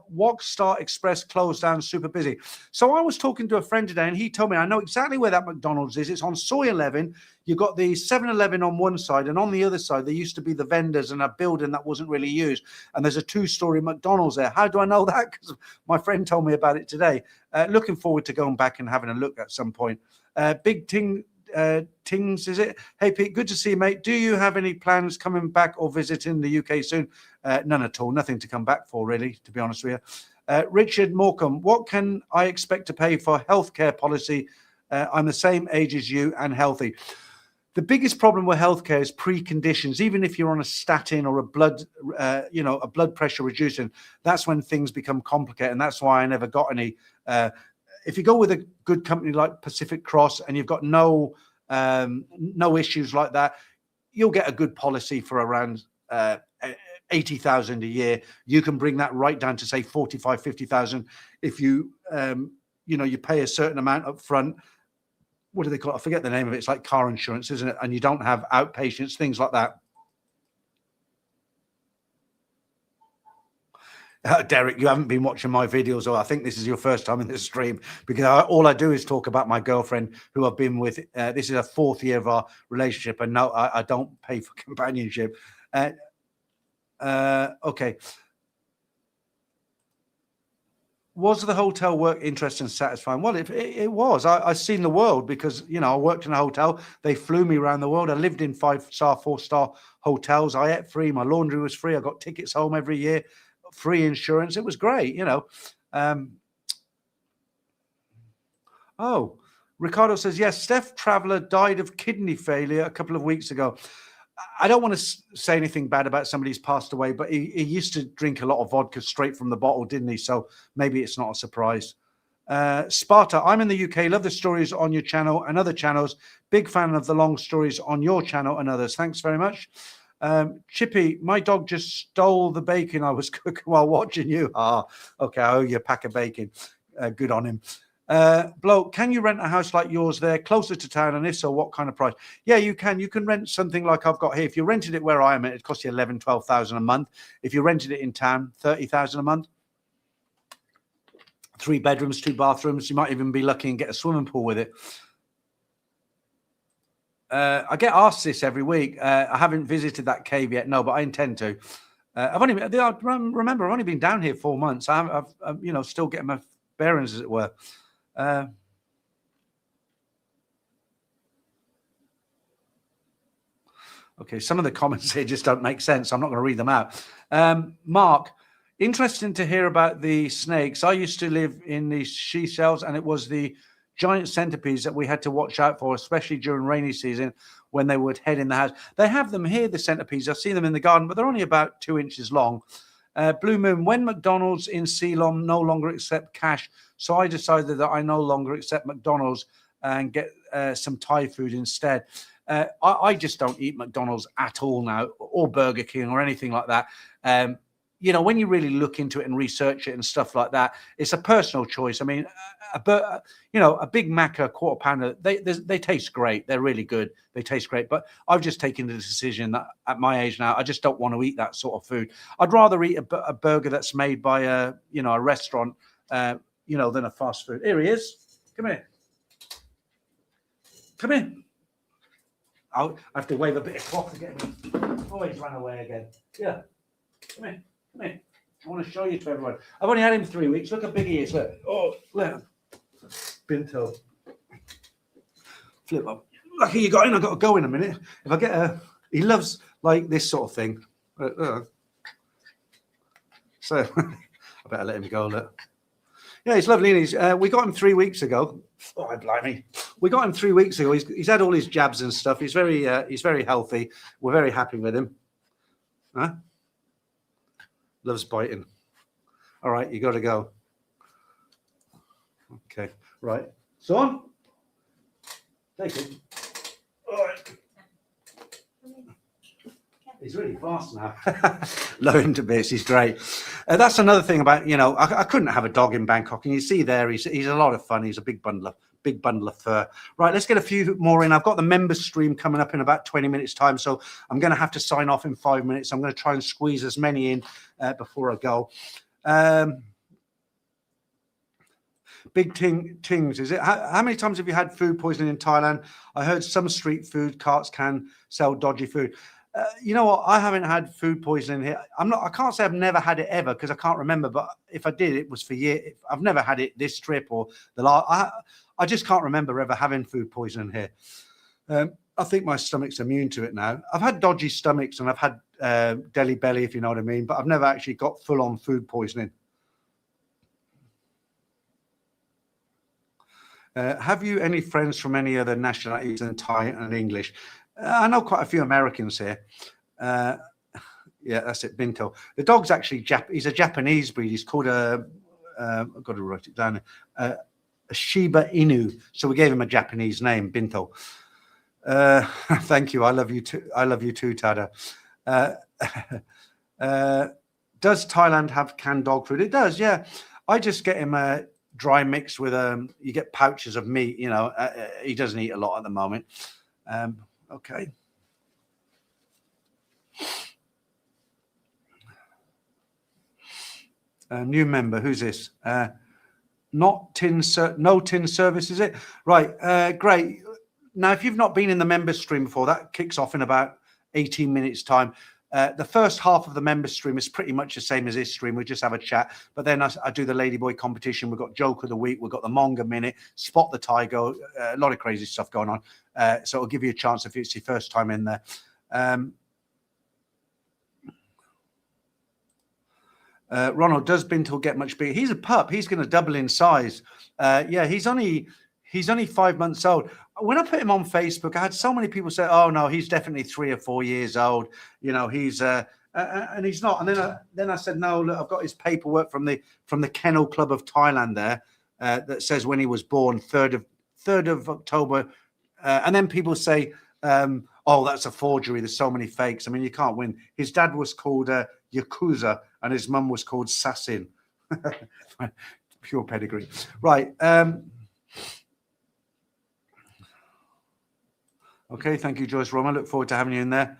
Walk Star Express closed down, super busy. So I was talking to a friend today, and he told me, I know exactly where that McDonald's is. It's on Soy 11. You've got the 7-Eleven on one side, and on the other side there used to be the vendors and a building that wasn't really used, and there's a 2-story McDonald's there. How do I know that? Because my friend told me about it today. Looking forward to going back and having a look at some point. Big Ting Tings, is it? Hey Pete, good to see you, mate. Do you have any plans coming back or visiting the UK soon? None at all. Nothing to come back for, really, to be honest with you. Richard Morecambe, what can I expect to pay for healthcare policy? I'm the same age as you and healthy. The biggest problem with healthcare is preconditions. Even if you're on a statin or a blood pressure reducing, that's when things become complicated, and that's why I never got any. If you go with a good company like Pacific Cross and you've got no issues like that, you'll get a good policy for around 80,000 a year. You can bring that right down to say 45, 50,000 if you you pay a certain amount up front. What do they call it? I forget the name of it. It's like car insurance, isn't it? And you don't have outpatients, things like that. Derek, you haven't been watching my videos, or I think this is your first time in this stream, because all I do is talk about my girlfriend who I've been with. This is a 4th year of our relationship, and no, I don't pay for companionship. Okay. Was the hotel work interesting and satisfying? Well, it was. I've seen the world because, I worked in a hotel. They flew me around the world. I lived in 5-star, 4-star hotels. I ate free. My laundry was free. I got tickets home every year, free insurance. It was great, Oh, Ricardo says, yes, Steph Traveller died of kidney failure a couple of weeks ago. I don't want to say anything bad about somebody who's passed away, but he used to drink a lot of vodka straight from the bottle, didn't he? So maybe it's not a surprise. Sparta, I'm in the UK. Love the stories on your channel and other channels. Big fan of the long stories on your channel and others. Thanks very much. Chippy, my dog just stole the bacon I was cooking while watching you. Okay, I owe you a pack of bacon. Good on him. Bloke, can you rent a house like yours there, closer to town? And if so, what kind of price? Yeah, you can. You can rent something like I've got here. If you rented it where I am, it costs you 11,000, 12,000 a month. If you rented it in town, 30,000 a month. 3 bedrooms, 2 bathrooms. You might even be lucky and get a swimming pool with it. I get asked this every week. I haven't visited that cave yet, no, but I intend to. I've only been down here 4 months. I've still getting my bearings, as it were. Okay, some of the comments here just don't make sense. I'm not going to read them out. Mark, interesting to hear about the snakes. I used to live in the seashells, and it was the giant centipedes that we had to watch out for, especially during rainy season when they would head in the house. They have them here, the centipedes. I've seen them in the garden, but they're only about 2 inches long. Blue Moon, when McDonald's in Ceylon no longer accept cash, so I decided that I no longer accept McDonald's and get some Thai food instead. I just don't eat McDonald's at all now, or Burger King or anything like that. When you really look into it and research it and stuff like that, it's a personal choice. I mean, a Big Mac, a quarter pounder, they taste great. They're really good. They taste great. But I've just taken the decision that at my age now, I just don't want to eat that sort of food. I'd rather eat a burger that's made by a restaurant, than a fast food. Here he is. Come here. Come in. I have to wave a bit of cloth to get him. Oh, he's run away again. Yeah. Come here. Come here. I want to show you to everyone. I've only had him 3 weeks. Look how big he is. Look. Oh, look. Binto. Flip up. Lucky you got in. I've got to go in a minute. If I get he loves like this sort of thing. So I better let him go. Look. Yeah, he's lovely. And we got him 3 weeks ago. Oh, blimey. We got him 3 weeks ago. He's had all his jabs and stuff. He's very healthy. We're very happy with him. Huh? Loves biting. All right, you got to go. Okay, right. Son, take it. All right. He's really fast now. Love him to bits. He's great. That's another thing about, I couldn't have a dog in Bangkok, and you see there, he's a lot of fun. He's a big bundle of fur. Right, let's get a few more in. I've got the members stream coming up in about 20 minutes time, so I'm going to have to sign off in 5 minutes. I'm going to try and squeeze as many in before I go. Big Tings, is it? How many times have you had food poisoning in Thailand? I heard some street food carts can sell dodgy food. You know what? I haven't had food poisoning here. I can't say I've never had it ever because I can't remember. But if I did, it was for years. I've never had it this trip or the last. I just can't remember ever having food poisoning here. I think my stomach's immune to it now. I've had dodgy stomachs and I've had deli belly, if you know what I mean. But I've never actually got full-on food poisoning. Have you any friends from any other nationalities than Thai and English? I know quite a few Americans here. Yeah, that's it, Binto. The dog's actually he's a Japanese breed. He's called I've got to write it down. A Shiba Inu. So we gave him a Japanese name, Binto. Thank you. I love you too. I love you too, Tada. Does Thailand have canned dog food? It does, yeah. I just get him a dry mix with you get pouches of meat. He doesn't eat a lot at the moment. Okay. New member, who's this? No tin service, is it? Right, great. Now, if you've not been in the members stream before, that kicks off in about 18 minutes time. The first half of the member stream is pretty much the same as this stream. We just have a chat. But then I do the Ladyboy competition. We've got Joke of the Week. We've got the Manga Minute, Spot the Tiger, a lot of crazy stuff going on. So it'll give you a chance if it's your first time in there. Ronald, does Bintle get much bigger? He's a pup. He's going to double in size. Yeah, he's only 5 months old. When I put him on Facebook, I had so many people say, "Oh no, he's definitely 3 or 4 years old." You know, he's and he's not. And then I said, "No, look, I've got his paperwork from the Kennel Club of Thailand there that says when he was born, 3rd of October." And then people say, "Oh, that's a forgery. There's so many fakes." I mean, you can't win. His dad was called Yakuza, and his mum was called Sassin. Pure pedigree, right? Okay, thank you, Joyce Roma. Look forward to having you in there.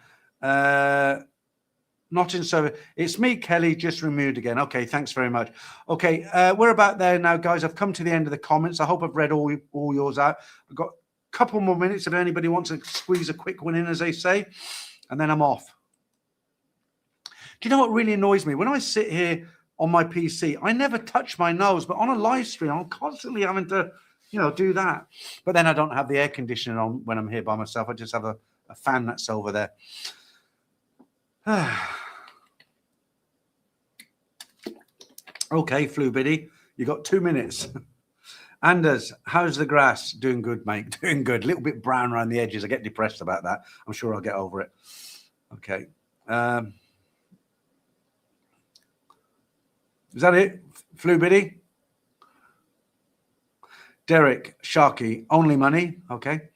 Not in service. It's me, Kelly, just removed again. Okay, thanks very much. Okay, we're about there now, guys. I've come to the end of the comments. I hope I've read all yours out. I've got a couple more minutes if anybody wants to squeeze a quick one in, as they say, and then I'm off. Do you know what really annoys me? When I sit here on my PC, I never touch my nose, but on a live stream, I'm constantly having to, do that. But then I don't have the air conditioning on when I'm here by myself. I just have a fan that's over there. Okay, Flu Biddy, you got 2 minutes. Anders, how's the grass? Doing good, mate. Doing good. A little bit brown around the edges. I get depressed about that. I'm sure I'll get over it. Okay. Is that it, Flu Biddy? Derek, Sharky, only money. Okay.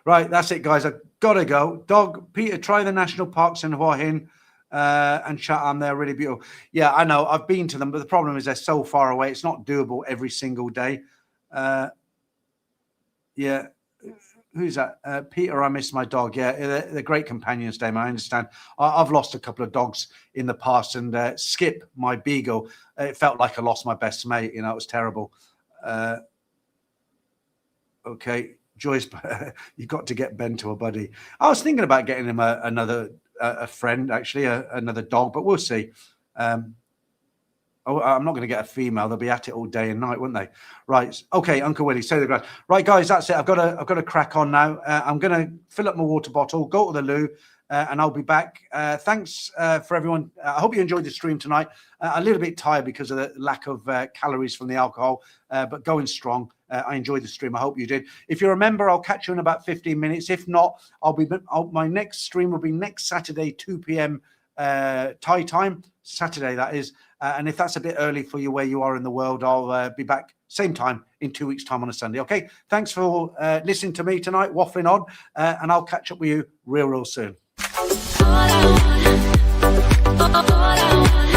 Right, that's it, guys. I've got to go. Dog, Peter, try the national parks in Hua Hin and Chatham. They're really beautiful. Yeah, I know. I've been to them, but the problem is they're so far away. It's not doable every single day. Yeah. Who's that? Peter, I miss my dog. Yeah, they're great companions, Dame. I understand. I've lost a couple of dogs in the past, and Skip, my beagle, it felt like I lost my best mate. It was terrible. Okay, Joyce, you got to get Ben to a buddy. I was thinking about getting him another friend, actually, another dog, but we'll see. I'm not going to get a female. They'll be at it all day and night, won't they? Right. Okay, Uncle Willie, say the grass. Right, guys, that's it. I've got to crack on now. I'm going to fill up my water bottle, go to the loo, and I'll be back. Thanks for everyone. I hope you enjoyed the stream tonight. A little bit tired because of the lack of calories from the alcohol, but going strong. I enjoyed the stream. I hope you did. If you're a member, I'll catch you in about 15 minutes. If not, my next stream will be next Saturday, 2 p.m. Thai time. Saturday, that is. And if that's a bit early for you where you are in the world, I'll be back same time in 2 weeks' time on a Sunday. Okay, thanks for listening to me tonight, waffling on, and I'll catch up with you real soon. All I want.